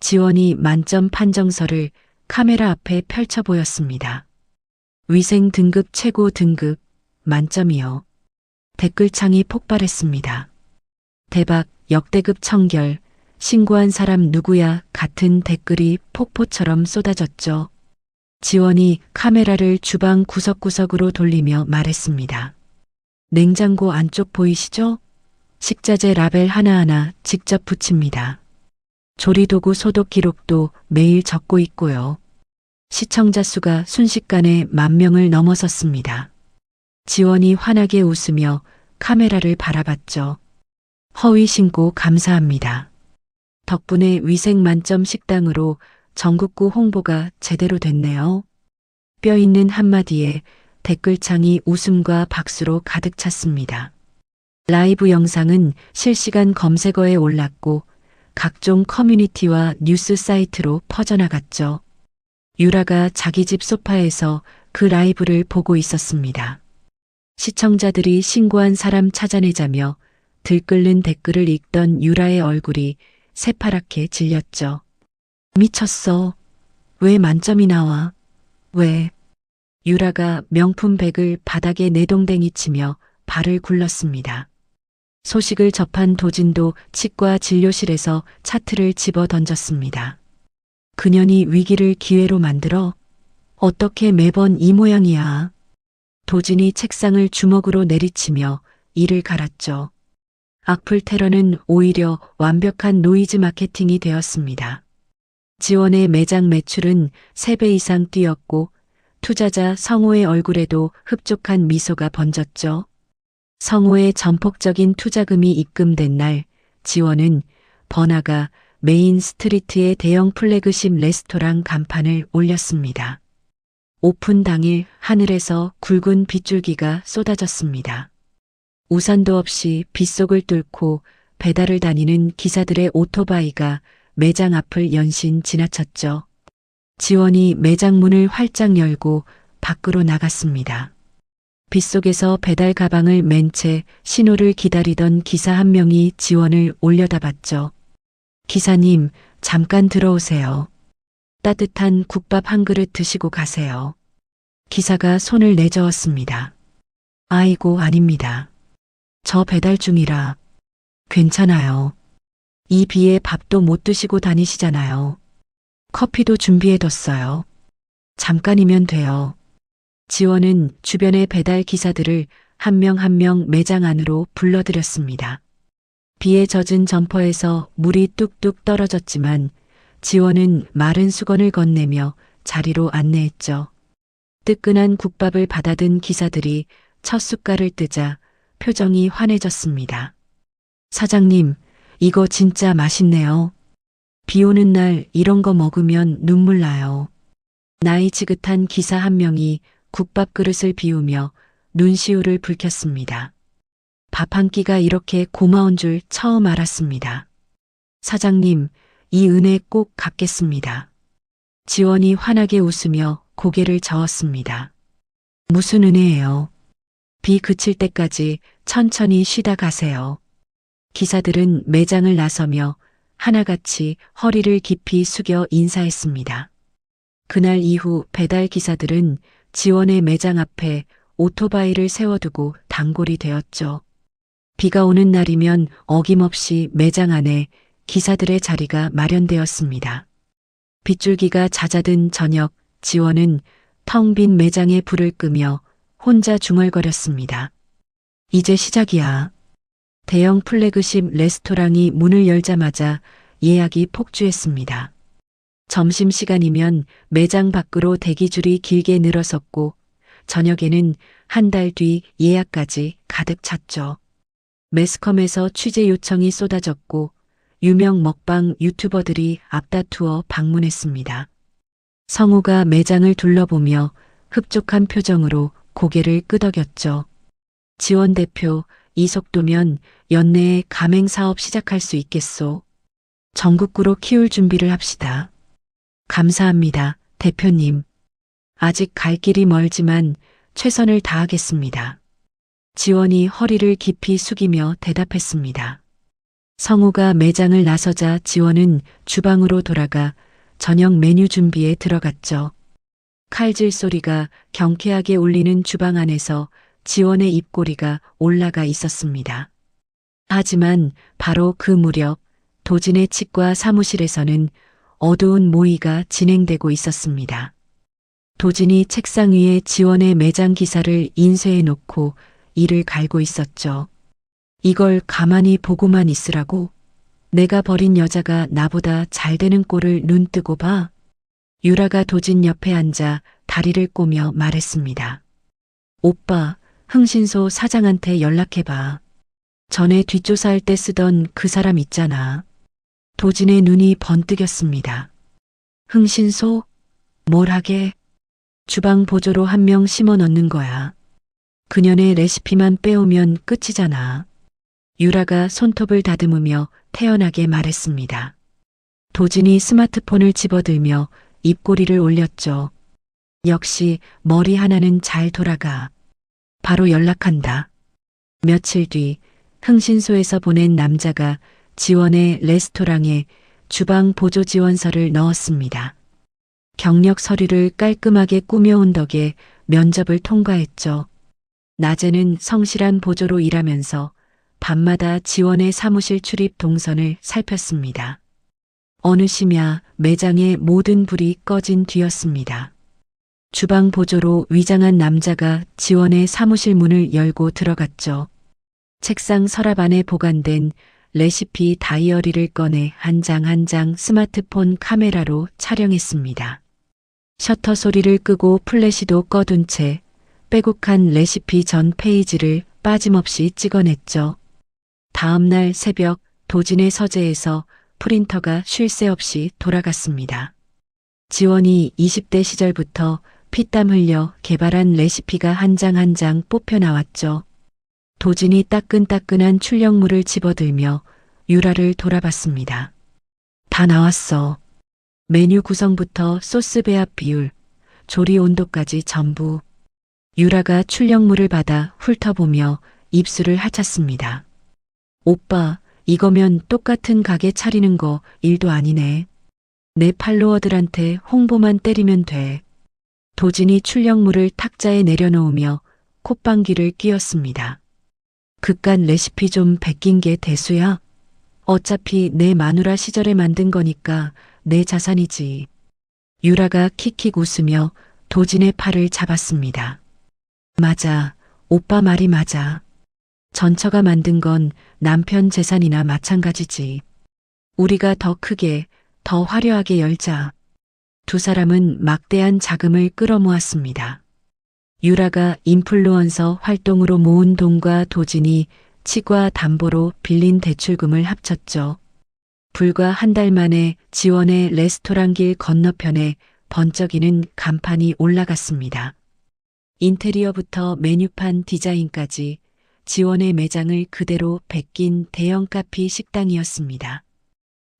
지원이 만점 판정서를 카메라 앞에 펼쳐 보였습니다. 위생 등급 최고 등급 만점이요. 댓글창이 폭발했습니다. 대박, 역대급 청결, 신고한 사람 누구야 같은 댓글이 폭포처럼 쏟아졌죠. 지원이 카메라를 주방 구석구석으로 돌리며 말했습니다. 냉장고 안쪽 보이시죠? 식자재 라벨 하나하나 직접 붙입니다. 조리도구 소독 기록도 매일 적고 있고요. 시청자 수가 순식간에 10,000명을 넘어섰습니다. 지원이 환하게 웃으며 카메라를 바라봤죠. 허위 신고 감사합니다. 덕분에 위생 만점 식당으로 전국구 홍보가 제대로 됐네요. 뼈 있는 한마디에 댓글창이 웃음과 박수로 가득 찼습니다. 라이브 영상은 실시간 검색어에 올랐고 각종 커뮤니티와 뉴스 사이트로 퍼져나갔죠. 유라가 자기 집 소파에서 그 라이브를 보고 있었습니다. 시청자들이 신고한 사람 찾아내자며 들끓는 댓글을 읽던 유라의 얼굴이 새파랗게 질렸죠. 미쳤어. 왜 만점이 나와? 왜? 유라가 명품 백을 바닥에 내동댕이 치며 발을 굴렀습니다. 소식을 접한 도진도 치과 진료실에서 차트를 집어 던졌습니다. 그년이 위기를 기회로 만들어? 어떻게 매번 이 모양이야? 도진이 책상을 주먹으로 내리치며 이를 갈았죠. 악플 테러는 오히려 완벽한 노이즈 마케팅이 되었습니다. 지원의 매장 매출은 3배 이상 뛰었고 투자자 성호의 얼굴에도 흡족한 미소가 번졌죠. 성호의 전폭적인 투자금이 입금된 날 지원은 번화가 메인 스트리트의 대형 플래그십 레스토랑 간판을 올렸습니다. 오픈 당일 하늘에서 굵은 빗줄기가 쏟아졌습니다. 우산도 없이 빗속을 뚫고 배달을 다니는 기사들의 오토바이가 매장 앞을 연신 지나쳤죠. 지원이 매장 문을 활짝 열고 밖으로 나갔습니다. 빗속에서 배달 가방을 맨 채 신호를 기다리던 기사 한 명이 지원을 올려다봤죠. 기사님, 잠깐 들어오세요. 따뜻한 국밥 한 그릇 드시고 가세요. 기사가 손을 내저었습니다. 아이고, 아닙니다. 저 배달 중이라. 괜찮아요. 이 비에 밥도 못 드시고 다니시잖아요. 커피도 준비해뒀어요. 잠깐이면 돼요. 지원은 주변의 배달 기사들을 한 명 한 명 매장 안으로 불러들였습니다. 비에 젖은 점퍼에서 물이 뚝뚝 떨어졌지만 지원은 마른 수건을 건네며 자리로 안내했죠. 뜨끈한 국밥을 받아든 기사들이 첫 숟갈을 뜨자 표정이 환해졌습니다. 사장님, 이거 진짜 맛있네요. 비 오는 날 이런 거 먹으면 눈물 나요. 나이 지긋한 기사 한 명이 국밥 그릇을 비우며 눈시울을 붉혔습니다. 밥 한 끼가 이렇게 고마운 줄 처음 알았습니다. 사장님, 이 은혜 꼭 갚겠습니다. 지원이 환하게 웃으며 고개를 저었습니다. 무슨 은혜예요? 비 그칠 때까지 천천히 쉬다 가세요. 기사들은 매장을 나서며 하나같이 허리를 깊이 숙여 인사했습니다. 그날 이후 배달 기사들은 지원의 매장 앞에 오토바이를 세워두고 단골이 되었죠. 비가 오는 날이면 어김없이 매장 안에 기사들의 자리가 마련되었습니다. 빗줄기가 잦아든 저녁, 지원은 텅 빈 매장에 불을 끄며 혼자 중얼거렸습니다. 이제 시작이야. 대형 플래그십 레스토랑이 문을 열자마자 예약이 폭주했습니다. 점심시간이면 매장 밖으로 대기줄이 길게 늘어섰고 저녁에는 한 달 뒤 예약까지 가득 찼죠. 매스컴에서 취재 요청이 쏟아졌고 유명 먹방 유튜버들이 앞다투어 방문했습니다. 성우가 매장을 둘러보며 흡족한 표정으로 고개를 끄덕였죠. 지원 대표, 이 속도면 연내에 가맹 사업 시작할 수 있겠소. 전국구로 키울 준비를 합시다. 감사합니다, 대표님. 아직 갈 길이 멀지만 최선을 다하겠습니다. 지원이 허리를 깊이 숙이며 대답했습니다. 성우가 매장을 나서자 지원은 주방으로 돌아가 저녁 메뉴 준비에 들어갔죠. 칼질 소리가 경쾌하게 울리는 주방 안에서 지원의 입꼬리가 올라가 있었습니다. 하지만 바로 그 무렵 도진의 치과 사무실에서는 어두운 모의가 진행되고 있었습니다. 도진이 책상 위에 지원의 매장 기사를 인쇄해 놓고 이를 갈고 있었죠. 이걸 가만히 보고만 있으라고? 내가 버린 여자가 나보다 잘 되는 꼴을 눈뜨고 봐. 유라가 도진 옆에 앉아 다리를 꼬며 말했습니다. 오빠, 흥신소 사장한테 연락해봐. 전에 뒷조사할 때 쓰던 그 사람 있잖아. 도진의 눈이 번뜩였습니다. 흥신소? 뭘 하게? 주방 보조로 한 명 심어 넣는 거야. 그년의 레시피만 빼오면 끝이잖아. 유라가 손톱을 다듬으며 태연하게 말했습니다. 도진이 스마트폰을 집어들며 입꼬리를 올렸죠. 역시 머리 하나는 잘 돌아가. 바로 연락한다. 며칠 뒤 흥신소에서 보낸 남자가 지원의 레스토랑에 주방 보조 지원서를 넣었습니다. 경력 서류를 깔끔하게 꾸며온 덕에 면접을 통과했죠. 낮에는 성실한 보조로 일하면서 밤마다 지원의 사무실 출입 동선을 살폈습니다. 어느시냐 매장의 모든 불이 꺼진 뒤였습니다. 주방 보조로 위장한 남자가 지원의 사무실 문을 열고 들어갔죠. 책상 서랍 안에 보관된 레시피 다이어리를 꺼내 한 장 한 장 스마트폰 카메라로 촬영했습니다. 셔터 소리를 끄고 플래시도 꺼둔 채 빼곡한 레시피 전 페이지를 빠짐없이 찍어냈죠. 다음 날 새벽 도진의 서재에서 프린터가 쉴 새 없이 돌아갔습니다. 지원이 20대 시절부터 피땀 흘려 개발한 레시피가 한 장 한 장 뽑혀 나왔죠. 도진이 따끈따끈한 출력물을 집어들며 유라를 돌아봤습니다. 다 나왔어. 메뉴 구성부터 소스 배합 비율, 조리 온도까지 전부. 유라가 출력물을 받아 훑어보며 입술을 하찼습니다. 오빠, 이거면 똑같은 가게 차리는 거 일도 아니네. 내 팔로워들한테 홍보만 때리면 돼. 도진이 출력물을 탁자에 내려놓으며 콧방귀를 뀌었습니다. 그깟 레시피 좀 베낀 게 대수야? 어차피 내 마누라 시절에 만든 거니까 내 자산이지. 유라가 킥킥 웃으며 도진의 팔을 잡았습니다. 맞아. 오빠 말이 맞아. 전처가 만든 건 남편 재산이나 마찬가지지. 우리가 더 크게, 더 화려하게 열자. 두 사람은 막대한 자금을 끌어모았습니다. 유라가 인플루언서 활동으로 모은 돈과 도진이 치과 담보로 빌린 대출금을 합쳤죠. 불과 한 달 만에 지원의 레스토랑 길 건너편에 번쩍이는 간판이 올라갔습니다. 인테리어부터 메뉴판 디자인까지 지원의 매장을 그대로 베낀 대형 카피 식당이었습니다.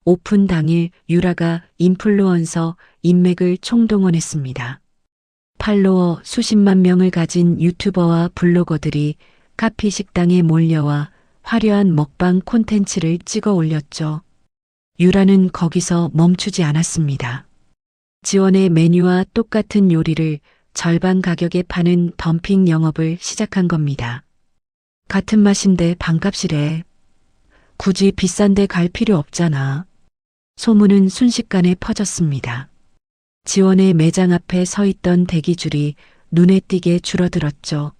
오픈 당일 유라가 인플루언서 인맥을 총동원했습니다. 팔로워 수십만 명을 가진 유튜버와 블로거들이 카피 식당에 몰려와 화려한 먹방 콘텐츠를 찍어 올렸죠. 유라는 거기서 멈추지 않았습니다. 지원의 메뉴와 똑같은 요리를 절반 가격에 파는 덤핑 영업을 시작한 겁니다. 같은 맛인데 반값이래. 굳이 비싼 데 갈 필요 없잖아. 소문은 순식간에 퍼졌습니다. 지원의 매장 앞에 서 있던 대기줄이 눈에 띄게 줄어들었죠.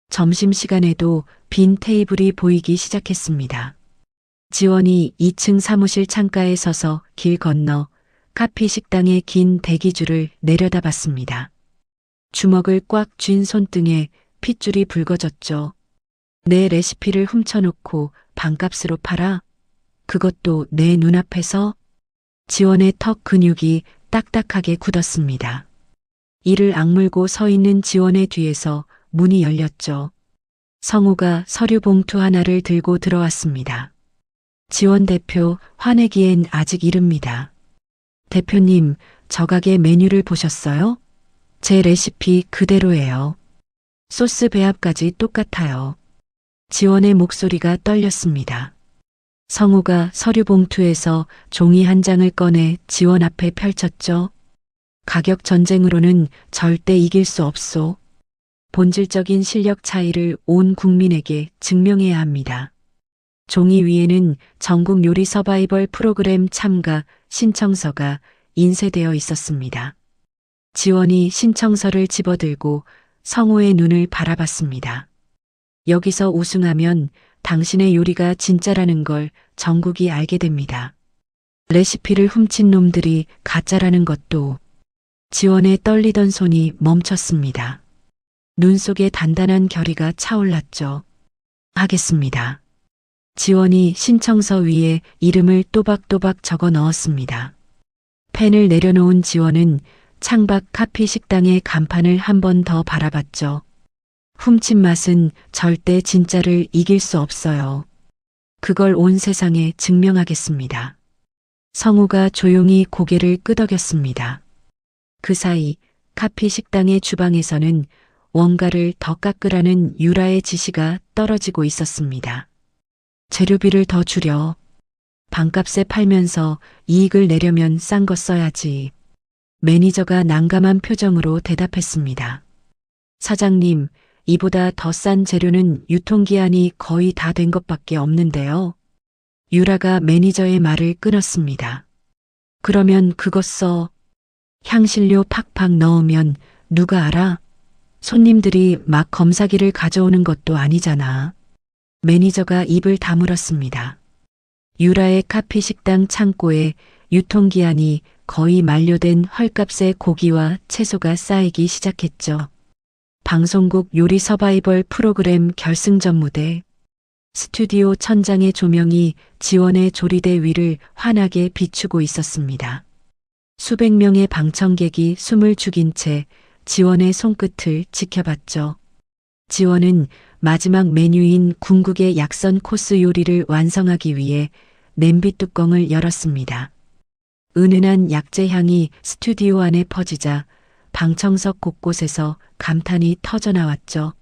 점심시간에도 빈 테이블이 보이기 시작했습니다. 지원이 2층 사무실 창가에 서서 길 건너 카피 식당의 긴 대기줄을 내려다봤습니다. 주먹을 꽉 쥔 손등에 핏줄이 붉어졌죠. 내 레시피를 훔쳐놓고 반값으로 팔아? 그것도 내 눈앞에서? 지원의 턱 근육이 딱딱하게 굳었습니다. 이를 악물고 서 있는 지원의 뒤에서 문이 열렸죠. 성우가 서류 봉투 하나를 들고 들어왔습니다. 지원 대표 화내기엔 아직 이릅니다. 대표님, 저 가게 메뉴를 보셨어요? 제 레시피 그대로예요. 소스 배합까지 똑같아요. 지원의 목소리가 떨렸습니다. 성우가 서류 봉투에서 종이 한 장을 꺼내 지원 앞에 펼쳤죠. 가격 전쟁으로는 절대 이길 수 없소. 본질적인 실력 차이를 온 국민에게 증명해야 합니다. 종이 위에는 전국 요리 서바이벌 프로그램 참가 신청서가 인쇄되어 있었습니다. 지원이 신청서를 집어들고 성우의 눈을 바라봤습니다. 여기서 우승하면 당신의 요리가 진짜라는 걸 전국이 알게 됩니다. 레시피를 훔친 놈들이 가짜라는 것도. 지원의 떨리던 손이 멈췄습니다. 눈 속에 단단한 결의가 차올랐죠. 하겠습니다. 지원이 신청서 위에 이름을 또박또박 적어 넣었습니다. 펜을 내려놓은 지원은 창밖 카피 식당의 간판을 한 번 더 바라봤죠. 훔친 맛은 절대 진짜를 이길 수 없어요. 그걸 온 세상에 증명하겠습니다. 성우가 조용히 고개를 끄덕였습니다. 그 사이 카피 식당의 주방에서는 원가를 더 깎으라는 유라의 지시가 떨어지고 있었습니다. 재료비를 더 줄여. 반값에 팔면서 이익을 내려면 싼 거 써야지. 매니저가 난감한 표정으로 대답했습니다. 사장님, 이보다 더 싼 재료는 유통기한이 거의 다 된 것밖에 없는데요. 유라가 매니저의 말을 끊었습니다. 그러면 그것 써. 향신료 팍팍 넣으면 누가 알아? 손님들이 막 검사기를 가져오는 것도 아니잖아. 매니저가 입을 다물었습니다. 유라의 카피 식당 창고에 유통기한이 거의 만료된 헐값의 고기와 채소가 쌓이기 시작했죠. 방송국 요리 서바이벌 프로그램 결승전 무대. 스튜디오 천장의 조명이 지원의 조리대 위를 환하게 비추고 있었습니다. 수백 명의 방청객이 숨을 죽인 채 지원의 손끝을 지켜봤죠. 지원은 마지막 메뉴인 궁극의 약선 코스 요리를 완성하기 위해 냄비 뚜껑을 열었습니다. 은은한 약재 향이 스튜디오 안에 퍼지자 방청석 곳곳에서 감탄이 터져나왔죠.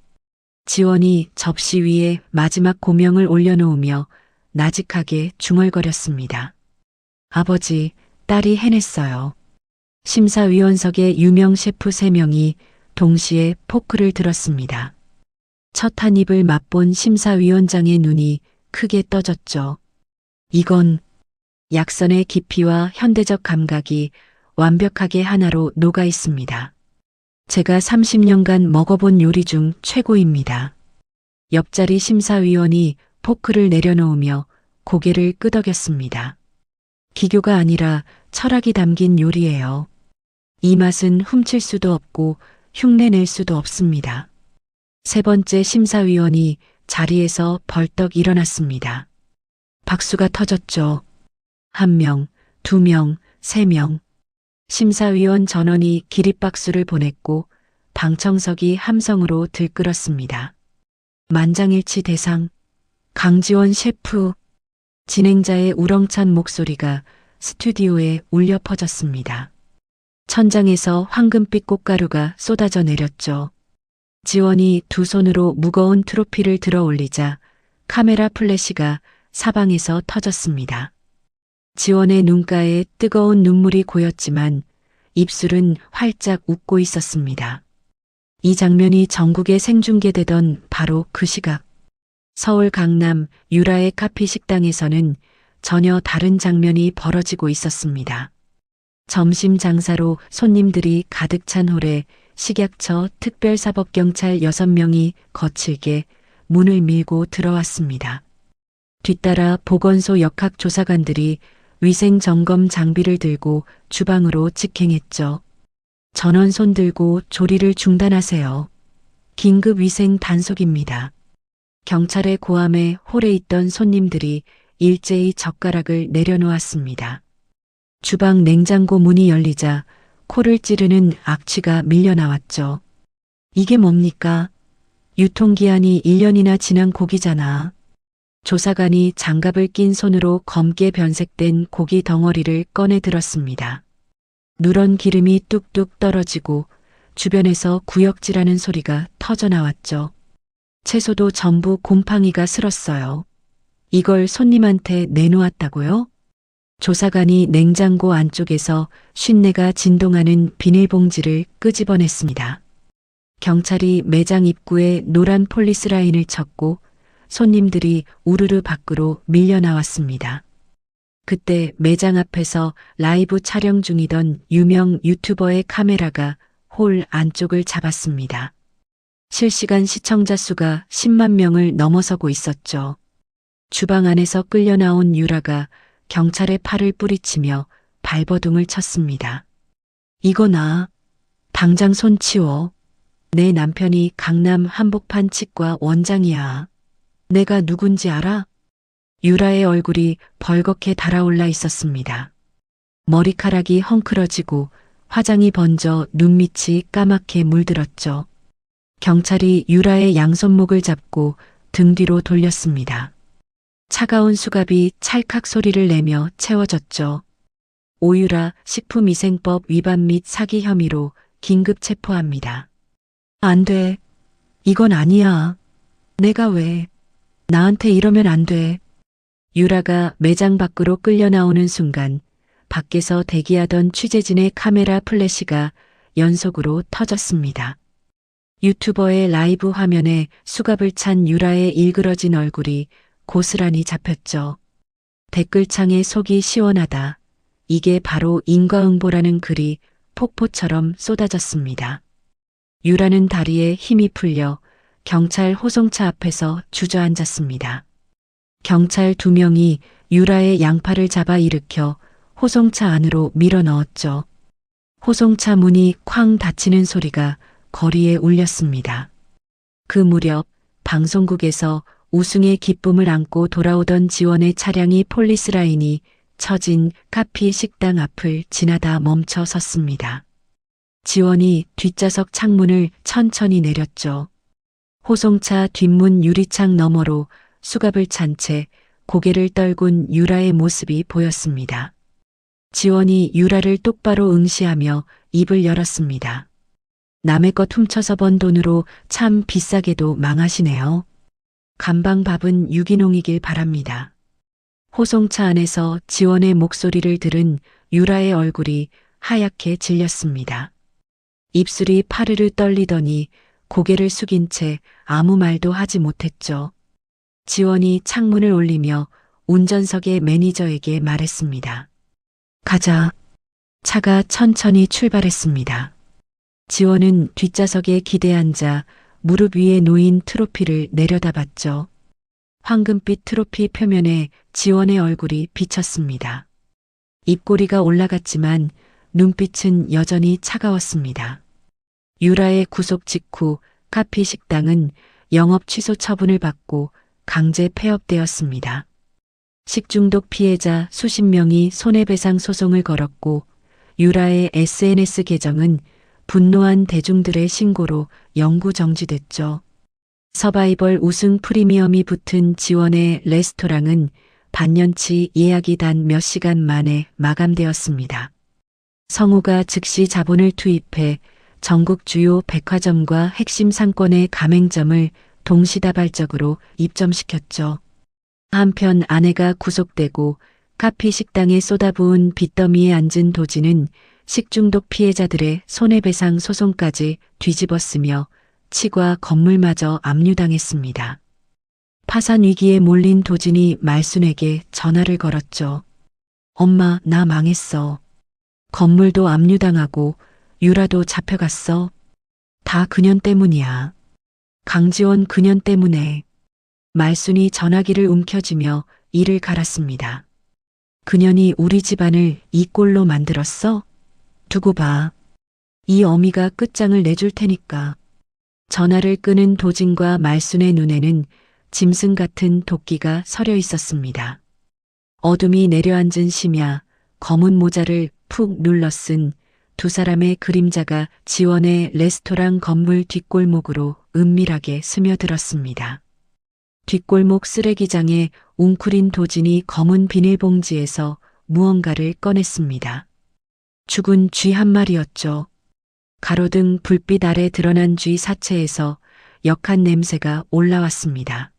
지원이 접시 위에 마지막 고명을 올려놓으며 나직하게 중얼거렸습니다. 아버지, 딸이 해냈어요. 심사위원석의 유명 셰프 3명이 동시에 포크를 들었습니다. 첫 한 입을 맛본 심사위원장의 눈이 크게 떠졌죠. 이건 약선의 깊이와 현대적 감각이 완벽하게 하나로 녹아 있습니다. 제가 30년간 먹어본 요리 중 최고입니다. 옆자리 심사위원이 포크를 내려놓으며 고개를 끄덕였습니다. 기교가 아니라 철학이 담긴 요리예요. 이 맛은 훔칠 수도 없고 흉내낼 수도 없습니다. 세 번째 심사위원이 자리에서 벌떡 일어났습니다. 박수가 터졌죠. 1명, 2명, 3명. 심사위원 전원이 기립박수를 보냈고 방청석이 함성으로 들끓었습니다. 만장일치 대상, 강지원 셰프. 진행자의 우렁찬 목소리가 스튜디오에 울려 퍼졌습니다. 천장에서 황금빛 꽃가루가 쏟아져 내렸죠. 지원이 두 손으로 무거운 트로피를 들어 올리자 카메라 플래시가 사방에서 터졌습니다. 지원의 눈가에 뜨거운 눈물이 고였지만 입술은 활짝 웃고 있었습니다. 이 장면이 전국에 생중계되던 바로 그 시각. 서울 강남 유라의 카피 식당에서는 전혀 다른 장면이 벌어지고 있었습니다. 점심 장사로 손님들이 가득 찬 홀에 식약처 특별사법경찰 6명이 거칠게 문을 밀고 들어왔습니다. 뒤따라 보건소 역학조사관들이 위생점검 장비를 들고 주방으로 직행했죠. 전원 손 들고 조리를 중단하세요. 긴급 위생 단속입니다. 경찰의 고함에 홀에 있던 손님들이 일제히 젓가락을 내려놓았습니다. 주방 냉장고 문이 열리자 코를 찌르는 악취가 밀려나왔죠. 이게 뭡니까? 유통기한이 1년이나 지난 고기잖아. 조사관이 장갑을 낀 손으로 검게 변색된 고기 덩어리를 꺼내 들었습니다. 누런 기름이 뚝뚝 떨어지고 주변에서 구역질하는 소리가 터져나왔죠. 채소도 전부 곰팡이가 슬었어요. 이걸 손님한테 내놓았다고요? 조사관이 냉장고 안쪽에서 쉰내가 진동하는 비닐봉지를 끄집어냈습니다. 경찰이 매장 입구에 노란 폴리스 라인을 쳤고 손님들이 우르르 밖으로 밀려 나왔습니다. 그때 매장 앞에서 라이브 촬영 중이던 유명 유튜버의 카메라가 홀 안쪽을 잡았습니다. 실시간 시청자 수가 10만 명을 넘어서고 있었죠. 주방 안에서 끌려 나온 유라가 경찰의 팔을 뿌리치며 발버둥을 쳤습니다. 이거 나. 당장 손 치워. 내 남편이 강남 한복판 치과 원장이야. 내가 누군지 알아? 유라의 얼굴이 벌겋게 달아올라 있었습니다. 머리카락이 헝클어지고 화장이 번져 눈밑이 까맣게 물들었죠. 경찰이 유라의 양손목을 잡고 등 뒤로 돌렸습니다. 차가운 수갑이 찰칵 소리를 내며 채워졌죠. 오유라 식품위생법 위반 및 사기 혐의로 긴급 체포합니다. 안 돼. 이건 아니야. 내가 왜. 나한테 이러면 안 돼. 유라가 매장 밖으로 끌려 나오는 순간 밖에서 대기하던 취재진의 카메라 플래시가 연속으로 터졌습니다. 유튜버의 라이브 화면에 수갑을 찬 유라의 일그러진 얼굴이 고스란히 잡혔죠. 댓글창에 속이 시원하다. 이게 바로 인과응보라는 글이 폭포처럼 쏟아졌습니다. 유라는 다리에 힘이 풀려 경찰 호송차 앞에서 주저앉았습니다. 경찰 2명이 유라의 양팔을 잡아 일으켜 호송차 안으로 밀어 넣었죠. 호송차 문이 쾅 닫히는 소리가 거리에 울렸습니다. 그 무렵 방송국에서 우승의 기쁨을 안고 돌아오던 지원의 차량이 폴리스 라인이 처진 카피 식당 앞을 지나다 멈춰 섰습니다. 지원이 뒷좌석 창문을 천천히 내렸죠. 호송차 뒷문 유리창 너머로 수갑을 찬 채 고개를 떨군 유라의 모습이 보였습니다. 지원이 유라를 똑바로 응시하며 입을 열었습니다. 남의 것 훔쳐서 번 돈으로 참 비싸게도 망하시네요. 간방밥은 유기농이길 바랍니다. 호송차 안에서 지원의 목소리를 들은 유라의 얼굴이 하얗게 질렸습니다. 입술이 파르르 떨리더니 고개를 숙인 채 아무 말도 하지 못했죠. 지원이 창문을 올리며 운전석의 매니저에게 말했습니다. 가자. 차가 천천히 출발했습니다. 지원은 뒷좌석에 기대앉아 무릎 위에 놓인 트로피를 내려다봤죠. 황금빛 트로피 표면에 지원의 얼굴이 비쳤습니다. 입꼬리가 올라갔지만 눈빛은 여전히 차가웠습니다. 유라의 구속 직후 카피 식당은 영업 취소 처분을 받고 강제 폐업되었습니다. 식중독 피해자 수십 명이 손해배상 소송을 걸었고 유라의 SNS 계정은 분노한 대중들의 신고로 영구 정지됐죠. 서바이벌 우승 프리미엄이 붙은 지원의 레스토랑은 반년치 예약이 단 몇 시간 만에 마감되었습니다. 성우가 즉시 자본을 투입해 전국 주요 백화점과 핵심 상권의 가맹점을 동시다발적으로 입점시켰죠. 한편 아내가 구속되고 카피 식당에 쏟아부은 빚더미에 앉은 도지는 식중독 피해자들의 손해배상 소송까지 뒤집었으며 치과 건물마저 압류당했습니다. 파산 위기에 몰린 도진이 말순에게 전화를 걸었죠. 엄마, 나 망했어. 건물도 압류당하고 유라도 잡혀갔어. 다 그년 때문이야. 강지원 그년 때문에. 말순이 전화기를 움켜쥐며 이를 갈았습니다. 그년이 우리 집안을 이 꼴로 만들었어? 두고 봐. 이 어미가 끝장을 내줄 테니까. 전화를 끄는 도진과 말순의 눈에는 짐승 같은 도끼가 서려 있었습니다. 어둠이 내려앉은 심야, 검은 모자를 푹 눌러 쓴 두 사람의 그림자가 지원의 레스토랑 건물 뒷골목으로 은밀하게 스며들었습니다. 뒷골목 쓰레기장에 웅크린 도진이 검은 비닐봉지에서 무언가를 꺼냈습니다. 죽은 쥐 한 마리였죠. 가로등 불빛 아래 드러난 쥐 사체에서 역한 냄새가 올라왔습니다.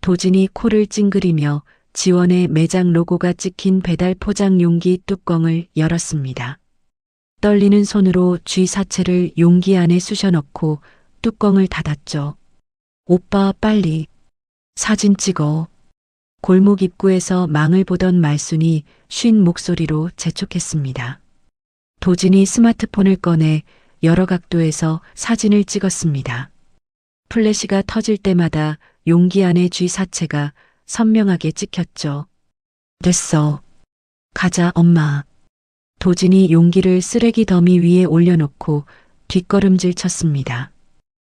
도진이 코를 찡그리며 지원의 매장 로고가 찍힌 배달 포장 용기 뚜껑을 열었습니다. 떨리는 손으로 쥐 사체를 용기 안에 쑤셔 넣고 뚜껑을 닫았죠. 오빠 빨리 사진 찍어. 골목 입구에서 망을 보던 말순이 쉰 목소리로 재촉했습니다. 도진이 스마트폰을 꺼내 여러 각도에서 사진을 찍었습니다. 플래시가 터질 때마다 용기 안의 쥐 사체가 선명하게 찍혔죠. 됐어. 가자, 엄마. 도진이 용기를 쓰레기 더미 위에 올려놓고 뒷걸음질 쳤습니다.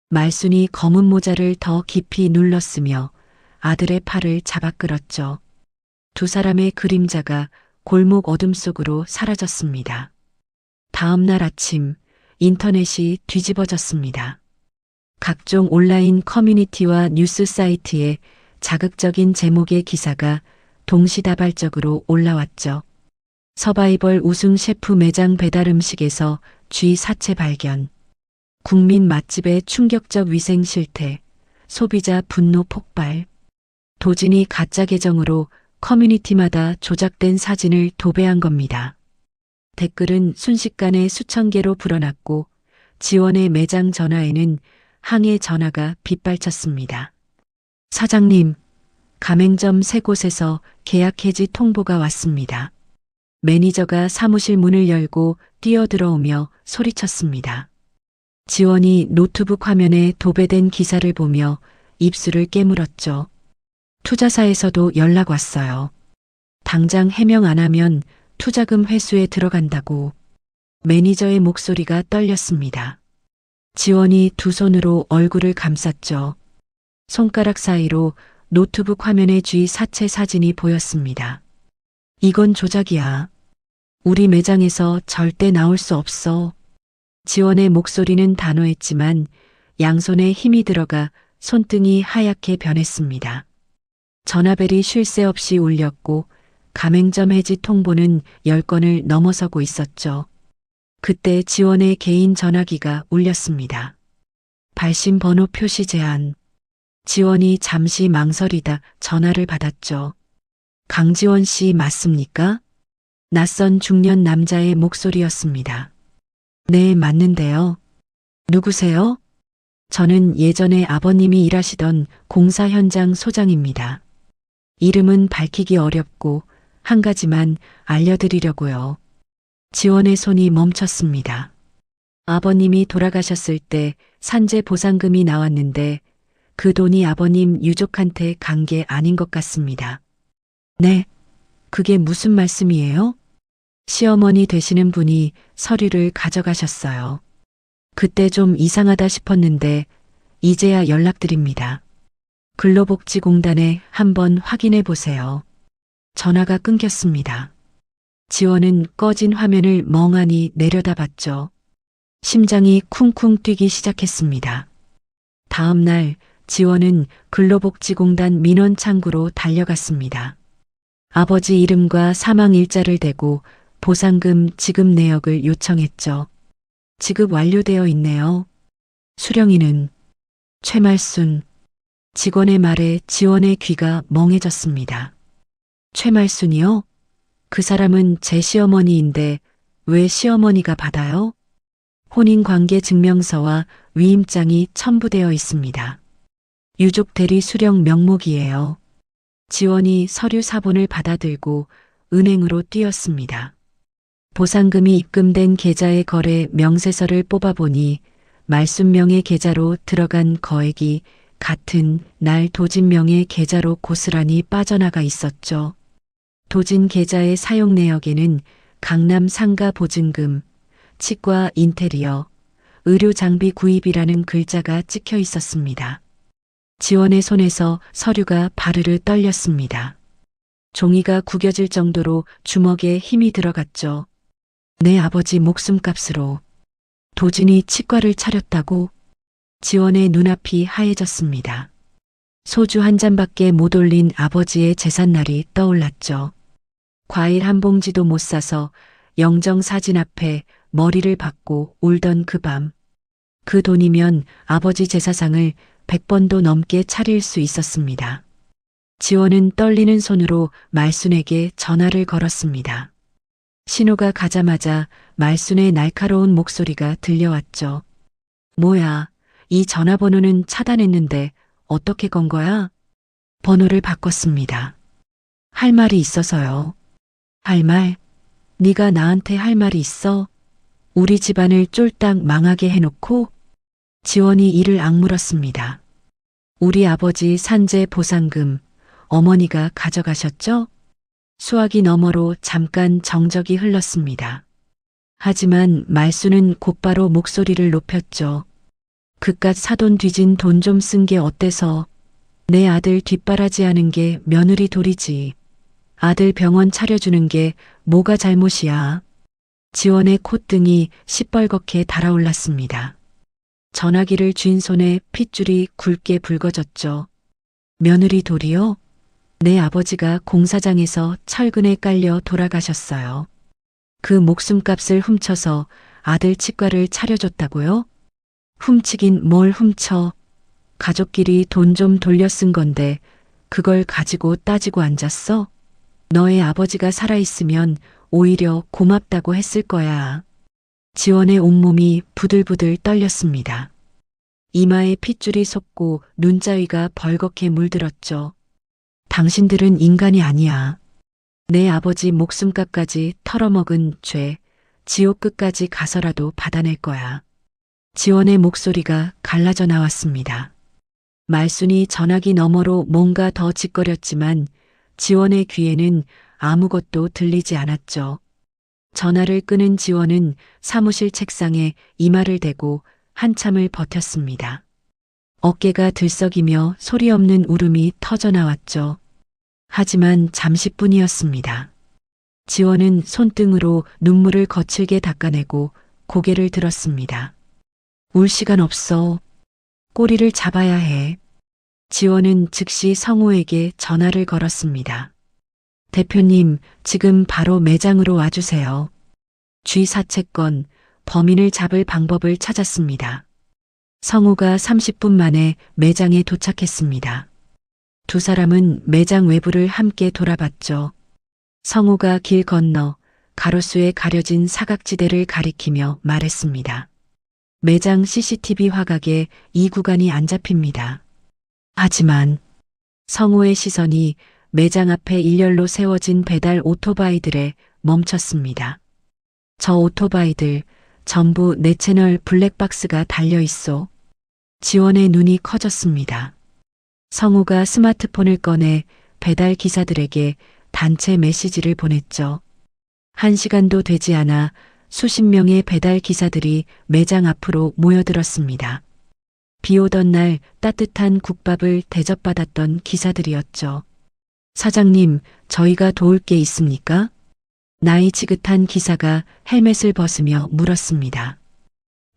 말순이 검은 모자를 더 깊이 눌렀으며 아들의 팔을 잡아 끌었죠. 두 사람의 그림자가 골목 어둠 속으로 사라졌습니다. 다음 날 아침 인터넷이 뒤집어졌습니다. 각종 온라인 커뮤니티와 뉴스 사이트에 자극적인 제목의 기사가 동시다발적으로 올라왔죠. 서바이벌 우승 셰프 매장 배달 음식에서 쥐 사체 발견. 국민 맛집의 충격적 위생 실태. 소비자 분노 폭발. 도진이 가짜 계정으로 커뮤니티마다 조작된 사진을 도배한 겁니다. 댓글은 순식간에 수천 개로 불어났고 지원의 매장 전화에는 항해 전화가 빗발쳤습니다. 사장님, 가맹점 3곳에서 계약 해지 통보가 왔습니다. 매니저가 사무실 문을 열고 뛰어들어오며 소리쳤습니다. 지원이 노트북 화면에 도배된 기사를 보며 입술을 깨물었죠. 투자사에서도 연락 왔어요. 당장 해명 안 하면 투자금 회수에 들어간다고. 매니저의 목소리가 떨렸습니다. 지원이 두 손으로 얼굴을 감쌌죠. 손가락 사이로 노트북 화면에 쥐 사체 사진이 보였습니다. 이건 조작이야. 우리 매장에서 절대 나올 수 없어. 지원의 목소리는 단호했지만 양손에 힘이 들어가 손등이 하얗게 변했습니다. 전화벨이 쉴 새 없이 울렸고 가맹점 해지 통보는 10건을 넘어서고 있었죠. 그때 지원의 개인 전화기가 울렸습니다. 발신 번호 표시 제한. 지원이 잠시 망설이다 전화를 받았죠. 강지원 씨 맞습니까? 낯선 중년 남자의 목소리였습니다. 네, 맞는데요. 누구세요? 저는 예전에 아버님이 일하시던 공사 현장 소장입니다. 이름은 밝히기 어렵고 한 가지만 알려드리려고요. 지원의 손이 멈췄습니다. 아버님이 돌아가셨을 때 산재 보상금이 나왔는데 그 돈이 아버님 유족한테 간 게 아닌 것 같습니다. 네, 그게 무슨 말씀이에요? 시어머니 되시는 분이 서류를 가져가셨어요. 그때 좀 이상하다 싶었는데 이제야 연락드립니다. 근로복지공단에 한번 확인해 보세요. 전화가 끊겼습니다. 지원은 꺼진 화면을 멍하니 내려다봤죠. 심장이 쿵쿵 뛰기 시작했습니다. 다음 날 지원은 근로복지공단 민원 창구로 달려갔습니다. 아버지 이름과 사망 일자를 대고 보상금 지급 내역을 요청했죠. 지급 완료되어 있네요. 수령인은 최말순. 직원의 말에 지원의 귀가 멍해졌습니다. 최말순이요? 그 사람은 제 시어머니인데 왜 시어머니가 받아요? 혼인관계 증명서와 위임장이 첨부되어 있습니다. 유족 대리 수령 명목이에요. 지원이 서류 사본을 받아들고 은행으로 뛰었습니다. 보상금이 입금된 계좌의 거래 명세서를 뽑아보니 말순명의 계좌로 들어간 거액이 같은 날 도진명의 계좌로 고스란히 빠져나가 있었죠. 도진 계좌의 사용 내역에는 강남 상가 보증금, 치과 인테리어, 의료 장비 구입이라는 글자가 찍혀 있었습니다. 지원의 손에서 서류가 바르르 떨렸습니다. 종이가 구겨질 정도로 주먹에 힘이 들어갔죠. 내 아버지 목숨값으로. 도진이 치과를 차렸다고? 지원의 눈앞이 하얘졌습니다. 소주 한 잔밖에 못 올린 아버지의 제삿날이 떠올랐죠. 과일 한 봉지도 못 사서 영정 사진 앞에 머리를 박고 울던 그 밤. 그 돈이면 아버지 제사상을 100번도 넘게 차릴 수 있었습니다. 지원은 떨리는 손으로 말순에게 전화를 걸었습니다. 신호가 가자마자 말순의 날카로운 목소리가 들려왔죠. 뭐야, 이 전화번호는 차단했는데 어떻게 건 거야? 번호를 바꿨습니다. 할 말이 있어서요. 할 말? 네가 나한테 할 말이 있어? 우리 집안을 쫄딱 망하게 해놓고? 지원이 이를 악물었습니다. 우리 아버지 산재 보상금 어머니가 가져가셨죠? 수화기 너머로 잠깐 정적이 흘렀습니다. 하지만 말수는 곧바로 목소리를 높였죠. 그깟 사돈 뒤진 돈 좀 쓴 게 어때서? 내 아들 뒷바라지하는 게 며느리 도리지. 아들 병원 차려주는 게 뭐가 잘못이야. 지원의 콧등이 시뻘겋게 달아올랐습니다. 전화기를 쥔 손에 핏줄이 굵게 붉어졌죠. 며느리 도리요? 내 아버지가 공사장에서 철근에 깔려 돌아가셨어요. 그 목숨값을 훔쳐서 아들 치과를 차려줬다고요? 훔치긴 뭘 훔쳐. 가족끼리 돈 좀 돌려 쓴 건데 그걸 가지고 따지고 앉았어? 너의 아버지가 살아있으면 오히려 고맙다고 했을 거야. 지원의 온몸이 부들부들 떨렸습니다. 이마에 핏줄이 솟고 눈자위가 벌겋게 물들었죠. 당신들은 인간이 아니야. 내 아버지 목숨값까지 털어먹은 죄, 지옥 끝까지 가서라도 받아낼 거야. 지원의 목소리가 갈라져 나왔습니다. 말순이 전화기 너머로 뭔가 더 짓거렸지만 지원의 귀에는 아무것도 들리지 않았죠. 전화를 끊은 지원은 사무실 책상에 이마를 대고 한참을 버텼습니다. 어깨가 들썩이며 소리 없는 울음이 터져 나왔죠. 하지만 잠시뿐이었습니다. 지원은 손등으로 눈물을 거칠게 닦아내고 고개를 들었습니다. 울 시간 없어. 꼬리를 잡아야 해. 지원은 즉시 성우에게 전화를 걸었습니다. 대표님, 지금 바로 매장으로 와주세요. 쥐사채건 범인을 잡을 방법을 찾았습니다. 성우가 30분 만에 매장에 도착했습니다. 두 사람은 매장 외부를 함께 돌아봤죠. 성우가 길 건너 가로수에 가려진 사각지대를 가리키며 말했습니다. 매장 CCTV 화각에 이 구간이 안 잡힙니다. 하지만 성우의 시선이 매장 앞에 일렬로 세워진 배달 오토바이들에 멈췄습니다. 저 오토바이들 전부 내 채널 블랙박스가 달려 있어. 지원의 눈이 커졌습니다. 성우가 스마트폰을 꺼내 배달 기사들에게 단체 메시지를 보냈죠. 1시간도 되지 않아 수십 명의 배달 기사들이 매장 앞으로 모여들었습니다. 비 오던 날 따뜻한 국밥을 대접받았던 기사들이었죠. 사장님, 저희가 도울 게 있습니까? 나이 지긋한 기사가 헬멧을 벗으며 물었습니다.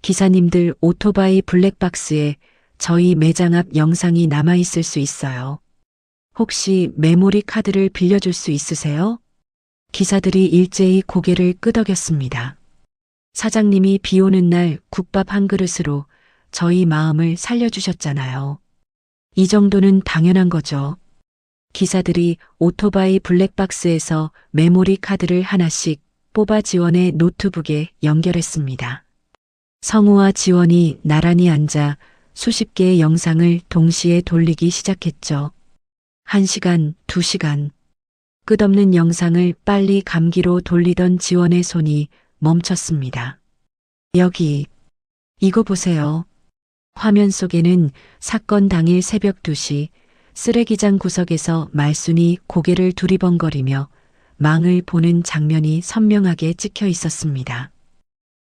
기사님들 오토바이 블랙박스에 저희 매장 앞 영상이 남아있을 수 있어요. 혹시 메모리 카드를 빌려줄 수 있으세요? 기사들이 일제히 고개를 끄덕였습니다. 사장님이 비 오는 날 국밥 한 그릇으로 저희 마음을 살려주셨잖아요. 이 정도는 당연한 거죠. 기사들이 오토바이 블랙박스에서 메모리 카드를 하나씩 뽑아 지원의 노트북에 연결했습니다. 성우와 지원이 나란히 앉아 수십 개의 영상을 동시에 돌리기 시작했죠. 1시간, 2시간. 끝없는 영상을 빨리 감기로 돌리던 지원의 손이 멈췄습니다. 여기, 이거 보세요. 화면 속에는 사건 당일 새벽 2시 쓰레기장 구석에서 말순이 고개를 두리번거리며 망을 보는 장면이 선명하게 찍혀 있었습니다.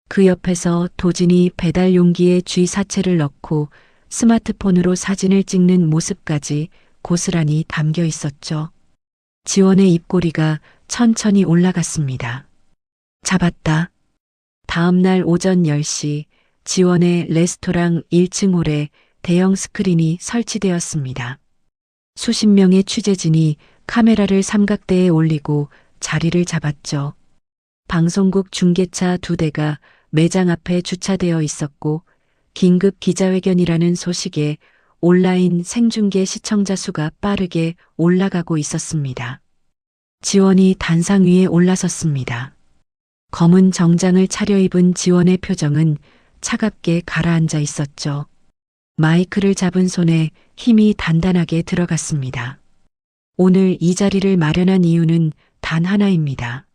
그 옆에서 도진이 배달 용기에 쥐 사체를 넣고 스마트폰으로 사진을 찍는 모습까지 고스란히 담겨 있었죠. 지원의 입꼬리가 천천히 올라갔습니다. 잡았다. 다음 날 오전 10시 지원의 레스토랑 1층 홀에 대형 스크린이 설치되었습니다. 수십 명의 취재진이 카메라를 삼각대에 올리고 자리를 잡았죠. 방송국 중계차 2대가 매장 앞에 주차되어 있었고 긴급 기자회견이라는 소식에 온라인 생중계 시청자 수가 빠르게 올라가고 있었습니다. 지원이 단상 위에 올라섰습니다. 검은 정장을 차려입은 지원의 표정은 차갑게 가라앉아 있었죠. 마이크를 잡은 손에 힘이 단단하게 들어갔습니다. 오늘 이 자리를 마련한 이유는 단 하나입니다.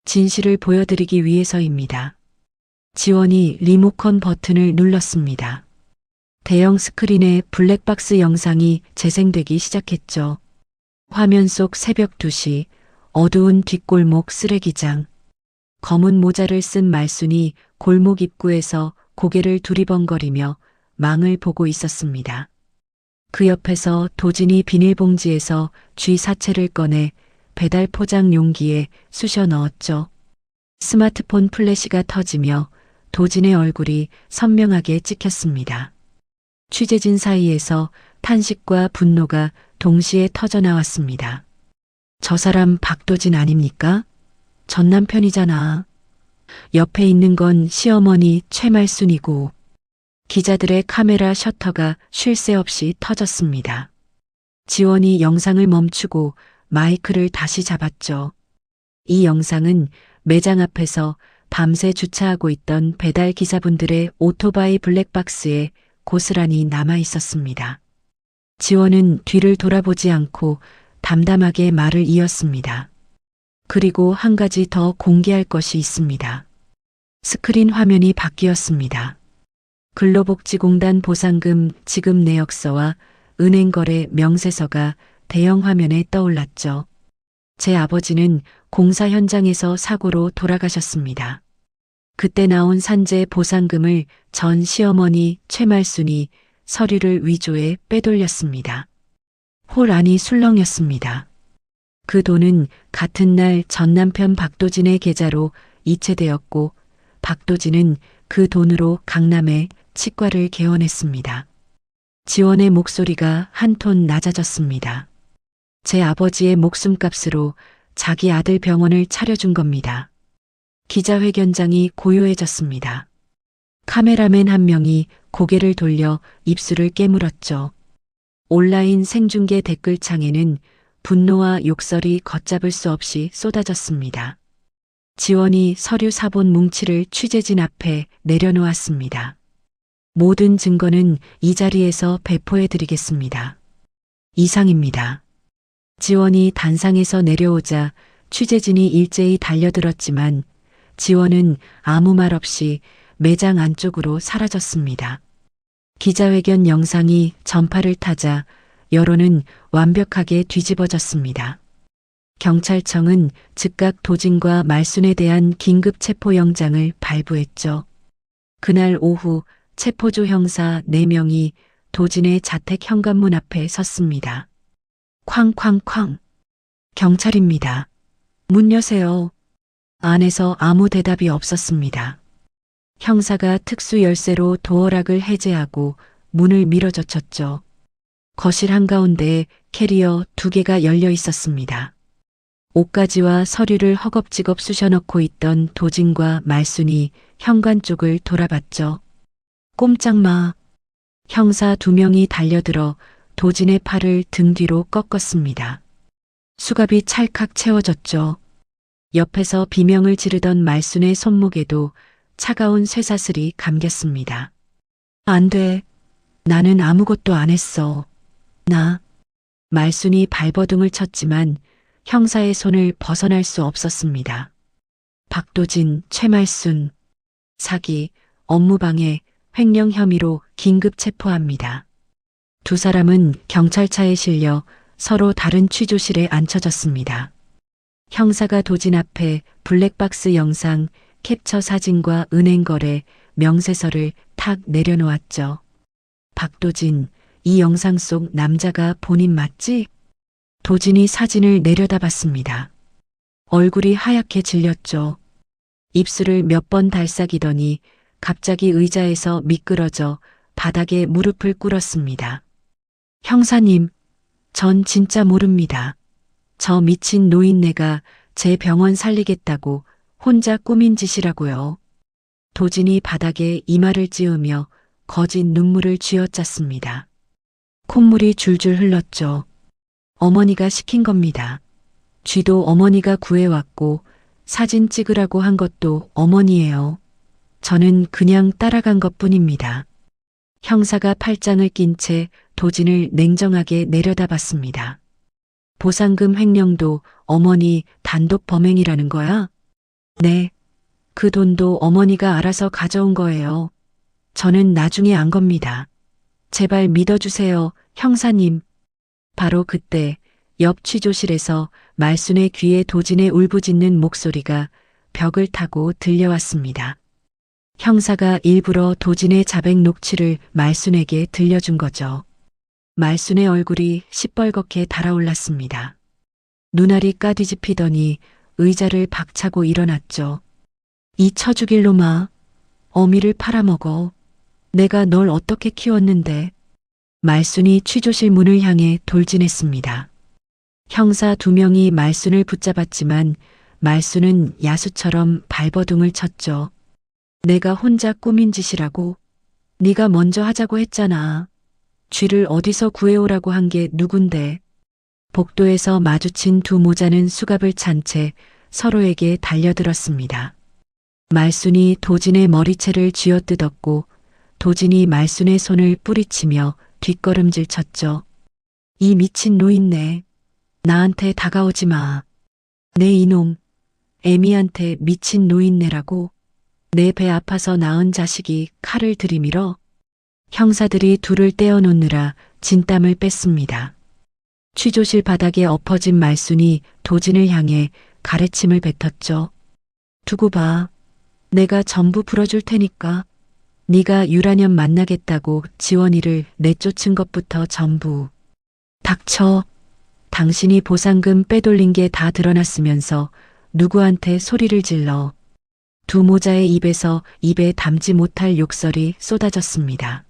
진실을 보여드리기 위해서입니다. 지원이 리모컨 버튼을 눌렀습니다. 대형 스크린에 블랙박스 영상이 재생되기 시작했죠. 화면 속 새벽 2시, 어두운 뒷골목 쓰레기장. 검은 모자를 쓴 말순이 골목 입구에서 고개를 두리번거리며 망을 보고 있었습니다. 그 옆에서 도진이 비닐봉지에서 쥐 사체를 꺼내 배달 포장 용기에 쑤셔 넣었죠. 스마트폰 플래시가 터지며 도진의 얼굴이 선명하게 찍혔습니다. 취재진 사이에서 탄식과 분노가 동시에 터져나왔습니다. 저 사람 박도진 아닙니까? 전 남편이잖아. 옆에 있는 건 시어머니 최말순이고. 기자들의 카메라 셔터가 쉴 새 없이 터졌습니다. 지원이 영상을 멈추고 마이크를 다시 잡았죠. 이 영상은 매장 앞에서 밤새 주차하고 있던 배달 기사분들의 오토바이 블랙박스에 고스란히 남아 있었습니다. 지원은 뒤를 돌아보지 않고 담담하게 말을 이었습니다. 그리고 한 가지 더 공개할 것이 있습니다. 스크린 화면이 바뀌었습니다. 근로복지공단 보상금 지급 내역서와 은행거래 명세서가 대형 화면에 떠올랐죠. 제 아버지는 공사 현장에서 사고로 돌아가셨습니다. 그때 나온 산재 보상금을 전 시어머니 최말순이 서류를 위조해 빼돌렸습니다. 홀 안이 술렁였습니다. 그 돈은 같은 날 전 남편 박도진의 계좌로 이체되었고 박도진은 그 돈으로 강남에 치과를 개원했습니다. 지원의 목소리가 한 톤 낮아졌습니다. 제 아버지의 목숨값으로 자기 아들 병원을 차려준 겁니다. 기자회견장이 고요해졌습니다. 카메라맨 한 명이 고개를 돌려 입술을 깨물었죠. 온라인 생중계 댓글창에는 분노와 욕설이 걷잡을 수 없이 쏟아졌습니다. 지원이 서류 사본 뭉치를 취재진 앞에 내려놓았습니다. 모든 증거는 이 자리에서 배포해드리겠습니다. 이상입니다. 지원이 단상에서 내려오자 취재진이 일제히 달려들었지만 지원은 아무 말 없이 매장 안쪽으로 사라졌습니다. 기자회견 영상이 전파를 타자 여론은 완벽하게 뒤집어졌습니다. 경찰청은 즉각 도진과 말순에 대한 긴급 체포영장을 발부했죠. 그날 오후 체포조 형사 4명이 도진의 자택 현관문 앞에 섰습니다. 쾅쾅쾅. 경찰입니다. 문 여세요. 안에서 아무 대답이 없었습니다. 형사가 특수 열쇠로 도어락을 해제하고 문을 밀어젖혔죠. 거실 한가운데에 캐리어 2개가 열려 있었습니다. 옷가지와 서류를 허겁지겁 쑤셔넣고 있던 도진과 말순이 현관 쪽을 돌아봤죠. 꼼짝 마. 형사 2명이 달려들어 도진의 팔을 등 뒤로 꺾었습니다. 수갑이 찰칵 채워졌죠. 옆에서 비명을 지르던 말순의 손목에도 차가운 쇠사슬이 감겼습니다. 안 돼. 나는 아무것도 안 했어. 말순이 발버둥을 쳤지만 형사의 손을 벗어날 수 없었습니다. 박도진, 최말순, 사기, 업무방해, 횡령 혐의로 긴급 체포합니다. 두 사람은 경찰차에 실려 서로 다른 취조실에 앉혀졌습니다. 형사가 도진 앞에 블랙박스 영상, 캡처 사진과 은행거래, 명세서를 탁 내려놓았죠. 박도진, 이 영상 속 남자가 본인 맞지? 도진이 사진을 내려다봤습니다. 얼굴이 하얗게 질렸죠. 입술을 몇 번 달싹이더니 갑자기 의자에서 미끄러져 바닥에 무릎을 꿇었습니다. 형사님, 전 진짜 모릅니다. 저 미친 노인네가 제 병원 살리겠다고 혼자 꾸민 짓이라고요. 도진이 바닥에 이마를 찌우며 거짓 눈물을 쥐어짰습니다. 콧물이 줄줄 흘렀죠. 어머니가 시킨 겁니다. 쥐도 어머니가 구해왔고 사진 찍으라고 한 것도 어머니예요. 저는 그냥 따라간 것뿐입니다. 형사가 팔짱을 낀 채 도진을 냉정하게 내려다봤습니다. 보상금 횡령도 어머니 단독 범행이라는 거야? 네. 그 돈도 어머니가 알아서 가져온 거예요. 저는 나중에 안 겁니다. 제발 믿어주세요, 형사님. 바로 그때 옆 취조실에서 말순의 귀에 도진의 울부짖는 목소리가 벽을 타고 들려왔습니다. 형사가 일부러 도진의 자백 녹취를 말순에게 들려준 거죠. 말순의 얼굴이 시뻘겋게 달아올랐습니다. 눈알이 까뒤집히더니 의자를 박차고 일어났죠. 이 처죽일 놈아, 어미를 팔아먹어. 내가 널 어떻게 키웠는데. 말순이 취조실 문을 향해 돌진했습니다. 형사 2명이 말순을 붙잡았지만 말순은 야수처럼 발버둥을 쳤죠. 내가 혼자 꾸민 짓이라고? 네가 먼저 하자고 했잖아. 쥐를 어디서 구해오라고 한 게 누군데. 복도에서 마주친 두 모자는 수갑을 찬 채 서로에게 달려들었습니다. 말순이 도진의 머리채를 쥐어뜯었고 도진이 말순의 손을 뿌리치며 뒷걸음질 쳤죠. 이 미친 노인네. 나한테 다가오지 마. 내 이놈. 애미한테 미친 노인네라고. 내 배 아파서 낳은 자식이 칼을 들이밀어. 형사들이 둘을 떼어놓느라 진땀을 뺐습니다. 취조실 바닥에 엎어진 말순이 도진을 향해 가래침을 뱉었죠. 두고 봐. 내가 전부 풀어줄 테니까. 네가 유라년 만나겠다고 지원이를 내쫓은 것부터 전부. 닥쳐. 당신이 보상금 빼돌린 게 다 드러났으면서 누구한테 소리를 질러. 두 모자의 입에서 입에 담지 못할 욕설이 쏟아졌습니다.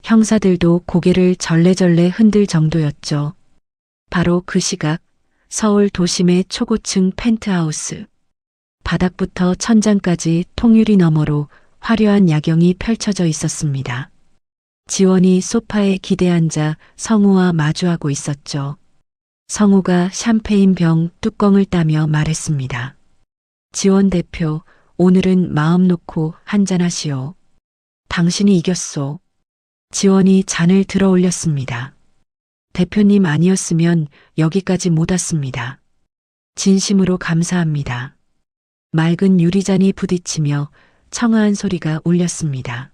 형사들도 고개를 절레절레 흔들 정도였죠. 바로 그 시각 서울 도심의 초고층 펜트하우스. 바닥부터 천장까지 통유리 너머로 화려한 야경이 펼쳐져 있었습니다. 지원이 소파에 기대앉아 성우와 마주하고 있었죠. 성우가 샴페인 병 뚜껑을 따며 말했습니다. 지원 대표, 오늘은 마음 놓고 한잔하시오. 당신이 이겼소. 지원이 잔을 들어 올렸습니다. 대표님 아니었으면 여기까지 못 왔습니다. 진심으로 감사합니다. 맑은 유리잔이 부딪히며 청아한 소리가 울렸습니다.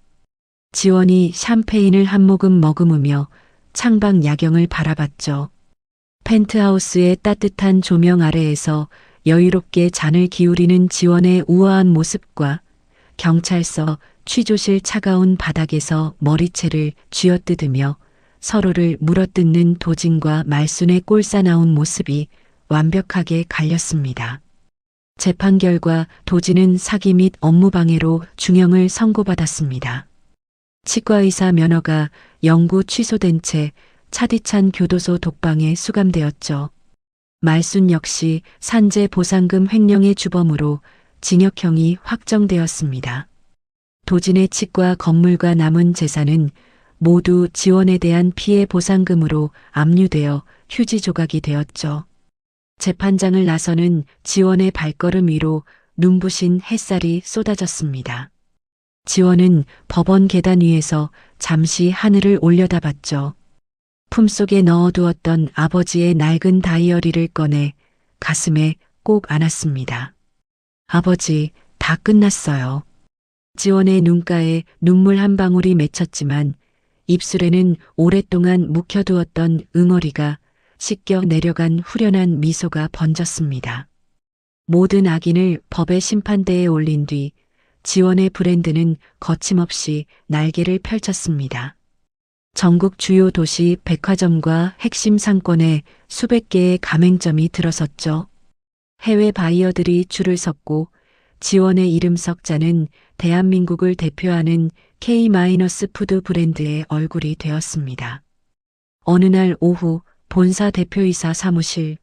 지원이 샴페인을 한 모금 머금으며 창밖 야경을 바라봤죠. 펜트하우스의 따뜻한 조명 아래에서 여유롭게 잔을 기울이는 지원의 우아한 모습과 경찰서 취조실 차가운 바닥에서 머리채를 쥐어뜯으며 서로를 물어뜯는 도진과 말순의 꼴사나운 모습이 완벽하게 갈렸습니다. 재판 결과 도진은 사기 및 업무방해로 중형을 선고받았습니다. 치과의사 면허가 영구 취소된 채 차디찬 교도소 독방에 수감되었죠. 말순 역시 산재 보상금 횡령의 주범으로 징역형이 확정되었습니다. 도진의 치과 건물과 남은 재산은 모두 지원에 대한 피해 보상금으로 압류되어 휴지 조각이 되었죠. 재판장을 나서는 지원의 발걸음 위로 눈부신 햇살이 쏟아졌습니다. 지원은 법원 계단 위에서 잠시 하늘을 올려다봤죠. 품속에 넣어두었던 아버지의 낡은 다이어리를 꺼내 가슴에 꼭 안았습니다. 아버지, 다 끝났어요. 지원의 눈가에 눈물 한 방울이 맺혔지만 입술에는 오랫동안 묵혀두었던 응어리가 씻겨 내려간 후련한 미소가 번졌습니다. 모든 악인을 법의 심판대에 올린 뒤 지원의 브랜드는 거침없이 날개를 펼쳤습니다. 전국 주요 도시 백화점과 핵심 상권에 수백 개의 가맹점이 들어섰죠. 해외 바이어들이 줄을 섰고 지원의 이름 석자는 대한민국을 대표하는 K-푸드 브랜드의 얼굴이 되었습니다. 어느 날 오후 본사 대표이사 사무실,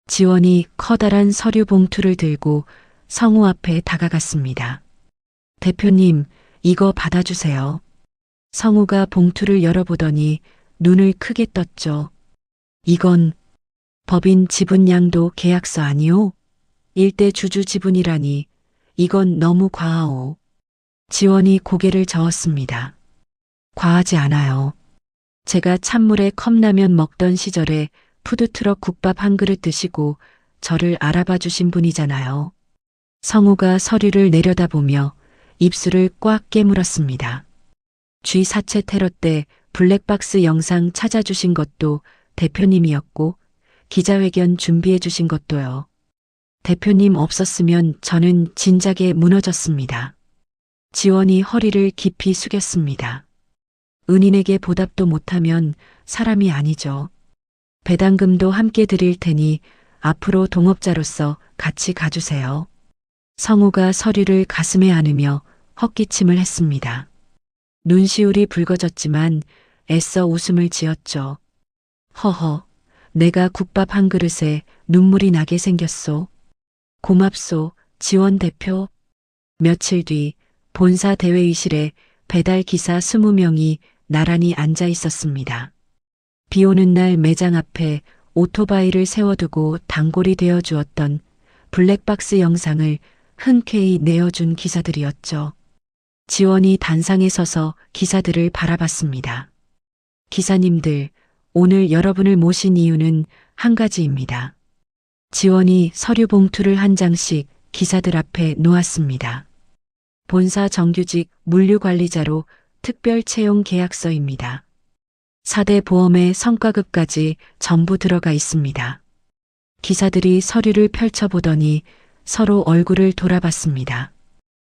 지원이 커다란 서류 봉투를 들고 성우 앞에 다가갔습니다. 대표님, 이거 받아주세요. 성우가 봉투를 열어보더니 눈을 크게 떴죠. 이건 법인 지분 양도 계약서 아니오? 일대 주주 지분이라니 이건 너무 과하오. 지원이 고개를 저었습니다. 과하지 않아요. 제가 찬물에 컵라면 먹던 시절에 푸드트럭 국밥 한 그릇 드시고 저를 알아봐 주신 분이잖아요. 성우가 서류를 내려다보며 입술을 꽉 깨물었습니다. G4채 테러 때 블랙박스 영상 찾아주신 것도 대표님이었고 기자회견 준비해 주신 것도요. 대표님 없었으면 저는 진작에 무너졌습니다. 지원이 허리를 깊이 숙였습니다. 은인에게 보답도 못하면 사람이 아니죠. 배당금도 함께 드릴 테니 앞으로 동업자로서 같이 가주세요. 성우가 서류를 가슴에 안으며 헛기침을 했습니다. 눈시울이 붉어졌지만 애써 웃음을 지었죠. 허허, 내가 국밥 한 그릇에 눈물이 나게 생겼소. 고맙소, 지원 대표. 며칠 뒤 본사 대회의실에 배달 기사 20명이 나란히 앉아 있었습니다. 비 오는 날 매장 앞에 오토바이를 세워두고 단골이 되어 주었던 블랙박스 영상을 흔쾌히 내어준 기사들이었죠. 지원이 단상에 서서 기사들을 바라봤습니다. 기사님들, 오늘 여러분을 모신 이유는 한 가지입니다. 지원이 서류 봉투를 한 장씩 기사들 앞에 놓았습니다. 본사 정규직 물류관리자로 특별 채용 계약서입니다. 4대 보험의 성과급까지 전부 들어가 있습니다. 기사들이 서류를 펼쳐보더니 서로 얼굴을 돌아봤습니다.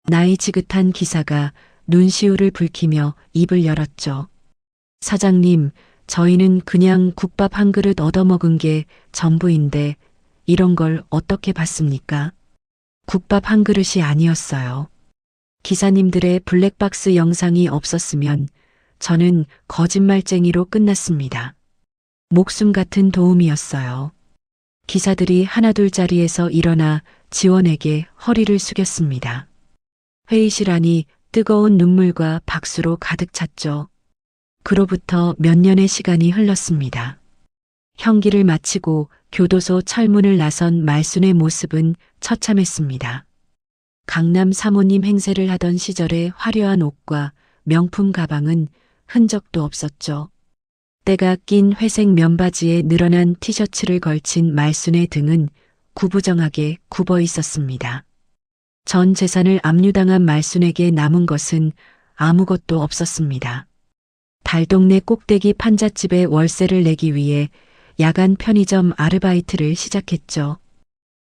나이 지긋한 기사가 눈시울을 붉히며 입을 열었죠. 사장님, 저희는 그냥 국밥 한 그릇 얻어먹은 게 전부인데 이런 걸 어떻게 봤습니까? 국밥 한 그릇이 아니었어요. 기사님들의 블랙박스 영상이 없었으면 저는 거짓말쟁이로 끝났습니다. 목숨 같은 도움이었어요. 기사들이 하나둘 자리에서 일어나 지원에게 허리를 숙였습니다. 회의실 안이 뜨거운 눈물과 박수로 가득 찼죠. 그로부터 몇 년의 시간이 흘렀습니다. 형기를 마치고 교도소 철문을 나선 말순의 모습은 처참했습니다. 강남 사모님 행세를 하던 시절의 화려한 옷과 명품 가방은 흔적도 없었죠. 때가 낀 회색 면바지에 늘어난 티셔츠를 걸친 말순의 등은 구부정하게 굽어 있었습니다. 전 재산을 압류당한 말순에게 남은 것은 아무것도 없었습니다. 달동네 꼭대기 판잣집에 월세를 내기 위해 야간 편의점 아르바이트를 시작했죠.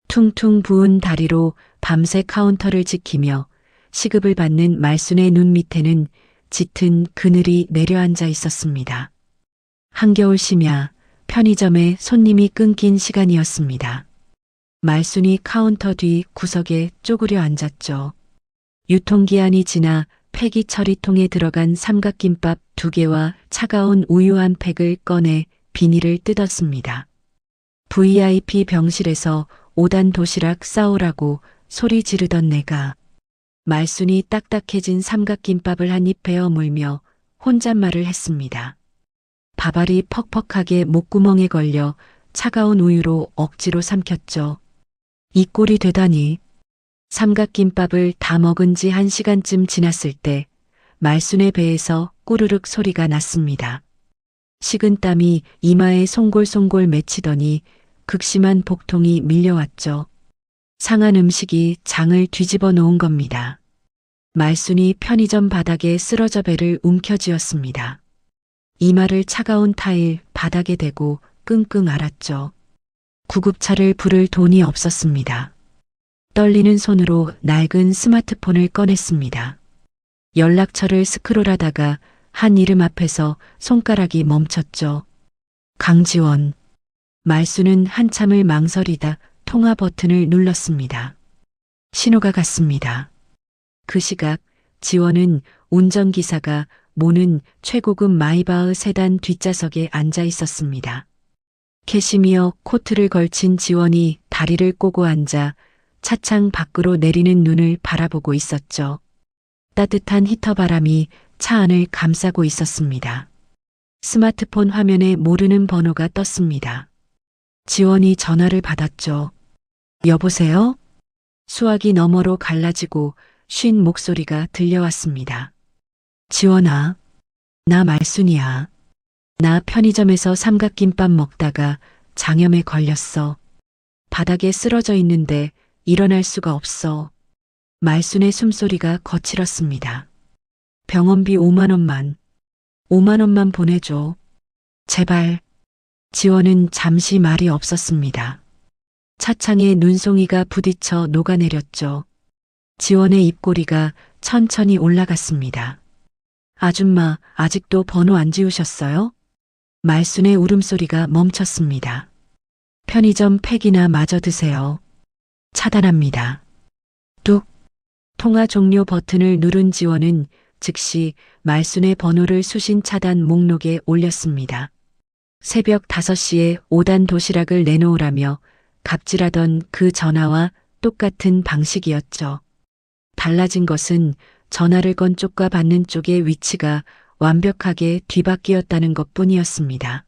퉁퉁 부은 다리로 밤새 카운터를 지키며 시급을 받는 말순의 눈 밑에는 짙은 그늘이 내려앉아 있었습니다. 한겨울 심야 편의점에 손님이 끊긴 시간이었습니다. 말순이 카운터 뒤 구석에 쪼그려 앉았죠. 유통기한이 지나 폐기 처리통에 들어간 삼각김밥 2개와 차가운 우유 한 팩을 꺼내 비닐을 뜯었습니다. VIP 병실에서 5단 도시락 싸오라고 소리 지르던 내가 말순이 딱딱해진 삼각김밥을 한 입 베어 물며 혼잣말을 했습니다. 밥알이 퍽퍽하게 목구멍에 걸려 차가운 우유로 억지로 삼켰죠. 이 꼴이 되다니. 삼각김밥을 다 먹은 지 1시간쯤 지났을 때 말순의 배에서 꼬르륵 소리가 났습니다. 식은땀이 이마에 송골송골 맺히더니 극심한 복통이 밀려왔죠. 상한 음식이 장을 뒤집어 놓은 겁니다. 말순이 편의점 바닥에 쓰러져 배를 움켜쥐었습니다. 이마를 차가운 타일 바닥에 대고 끙끙 앓았죠. 구급차를 부를 돈이 없었습니다. 떨리는 손으로 낡은 스마트폰을 꺼냈습니다. 연락처를 스크롤하다가 한 이름 앞에서 손가락이 멈췄죠. 강지원. 말순은 한참을 망설이다 통화 버튼을 눌렀습니다. 신호가 갔습니다. 그 시각 지원은 운전기사가 모는 최고급 마이바흐 세단 뒷좌석에 앉아 있었습니다. 캐시미어 코트를 걸친 지원이 다리를 꼬고 앉아 차창 밖으로 내리는 눈을 바라보고 있었죠. 따뜻한 히터 바람이 차 안을 감싸고 있었습니다. 스마트폰 화면에 모르는 번호가 떴습니다. 지원이 전화를 받았죠. 여보세요? 수화기 너머로 갈라지고 쉰 목소리가 들려왔습니다. 지원아, 나 말순이야. 나 편의점에서 삼각김밥 먹다가 장염에 걸렸어. 바닥에 쓰러져 있는데 일어날 수가 없어. 말순의 숨소리가 거칠었습니다. 병원비 5만 원만, 5만 원만 보내줘. 제발. 지원은 잠시 말이 없었습니다. 차창에 눈송이가 부딪혀 녹아내렸죠. 지원의 입꼬리가 천천히 올라갔습니다. 아줌마, 아직도 번호 안 지우셨어요? 말순의 울음소리가 멈췄습니다. 편의점 팩이나 마저 드세요. 차단합니다. 뚝. 통화 종료 버튼을 누른 지원은 즉시 말순의 번호를 수신 차단 목록에 올렸습니다. 새벽 5시에 5단 도시락을 내놓으라며 갑질하던 그 전화와 똑같은 방식이었죠. 달라진 것은 전화를 건 쪽과 받는 쪽의 위치가 완벽하게 뒤바뀌었다는 것뿐이었습니다.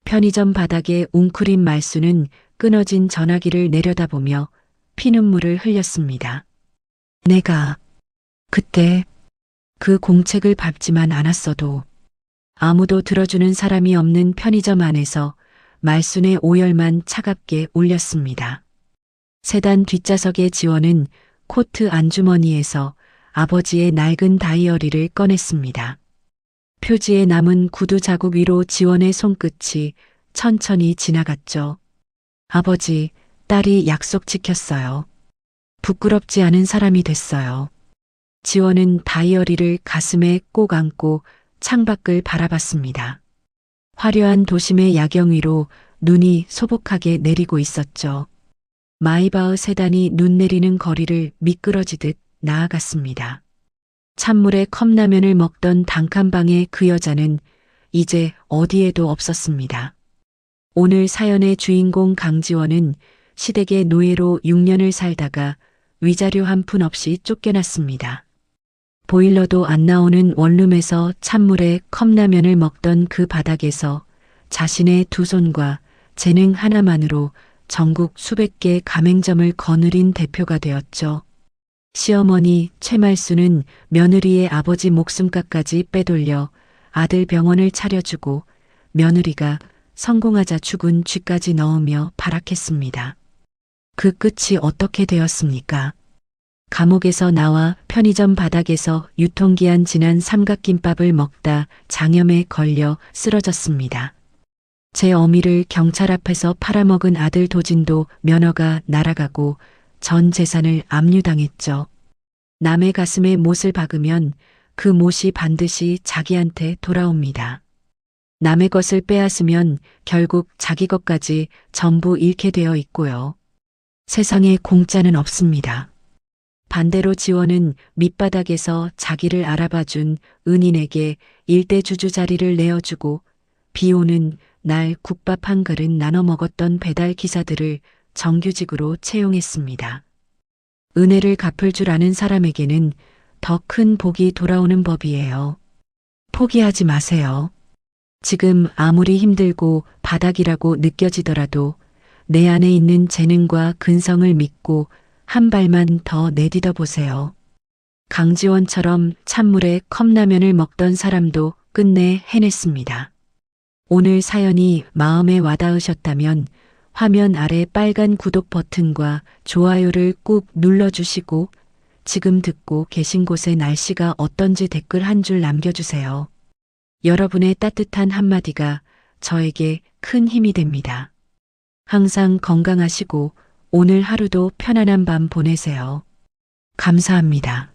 편의점 바닥에 웅크린 말순은 끊어진 전화기를 내려다보며 피눈물을 흘렸습니다. 내가 그때 그 공책을 밟지만 않았어도 아무도 들어주는 사람이 없는 편의점 안에서 말순의 오열만 차갑게 울렸습니다. 세단 뒷좌석의 지원은 코트 안주머니에서 아버지의 낡은 다이어리를 꺼냈습니다. 표지에 남은 구두 자국 위로 지원의 손끝이 천천히 지나갔죠. 아버지, 딸이 약속 지켰어요. 부끄럽지 않은 사람이 됐어요. 지원은 다이어리를 가슴에 꼭 안고 창밖을 바라봤습니다. 화려한 도심의 야경 위로 눈이 소복하게 내리고 있었죠. 마이바흐 세단이 눈 내리는 거리를 미끄러지듯 나아갔습니다. 찬물에 컵라면을 먹던 단칸방의 그 여자는 이제 어디에도 없었습니다. 오늘 사연의 주인공 강지원은 시댁의 노예로 6년을 살다가 위자료 한 푼 없이 쫓겨났습니다. 보일러도 안 나오는 원룸에서 찬물에 컵라면을 먹던 그 바닥에서 자신의 두 손과 재능 하나만으로 전국 수백 개 가맹점을 거느린 대표가 되었죠. 시어머니 최말순은 며느리의 아버지 목숨값까지 빼돌려 아들 병원을 차려주고 며느리가 성공하자 죽은 쥐까지 넣으며 발악했습니다. 그 끝이 어떻게 되었습니까? 감옥에서 나와 편의점 바닥에서 유통기한 지난 삼각김밥을 먹다 장염에 걸려 쓰러졌습니다. 제 어미를 경찰 앞에서 팔아먹은 아들 도진도 면허가 날아가고 전 재산을 압류당했죠. 남의 가슴에 못을 박으면 그 못이 반드시 자기한테 돌아옵니다. 남의 것을 빼앗으면 결국 자기 것까지 전부 잃게 되어 있고요. 세상에 공짜는 없습니다. 반대로 지원은 밑바닥에서 자기를 알아봐준 은인에게 일대 주주 자리를 내어주고 비 오는 날 국밥 한 그릇 나눠 먹었던 배달 기사들을 정규직으로 채용했습니다. 은혜를 갚을 줄 아는 사람에게는 더 큰 복이 돌아오는 법이에요. 포기하지 마세요. 지금 아무리 힘들고 바닥이라고 느껴지더라도 내 안에 있는 재능과 근성을 믿고 한 발만 더 내딛어 보세요. 강지원처럼 찬물에 컵라면을 먹던 사람도 끝내 해냈습니다. 오늘 사연이 마음에 와닿으셨다면 화면 아래 빨간 구독 버튼과 좋아요를 꾹 눌러주시고 지금 듣고 계신 곳의 날씨가 어떤지 댓글 한 줄 남겨주세요. 여러분의 따뜻한 한마디가 저에게 큰 힘이 됩니다. 항상 건강하시고 오늘 하루도 편안한 밤 보내세요. 감사합니다.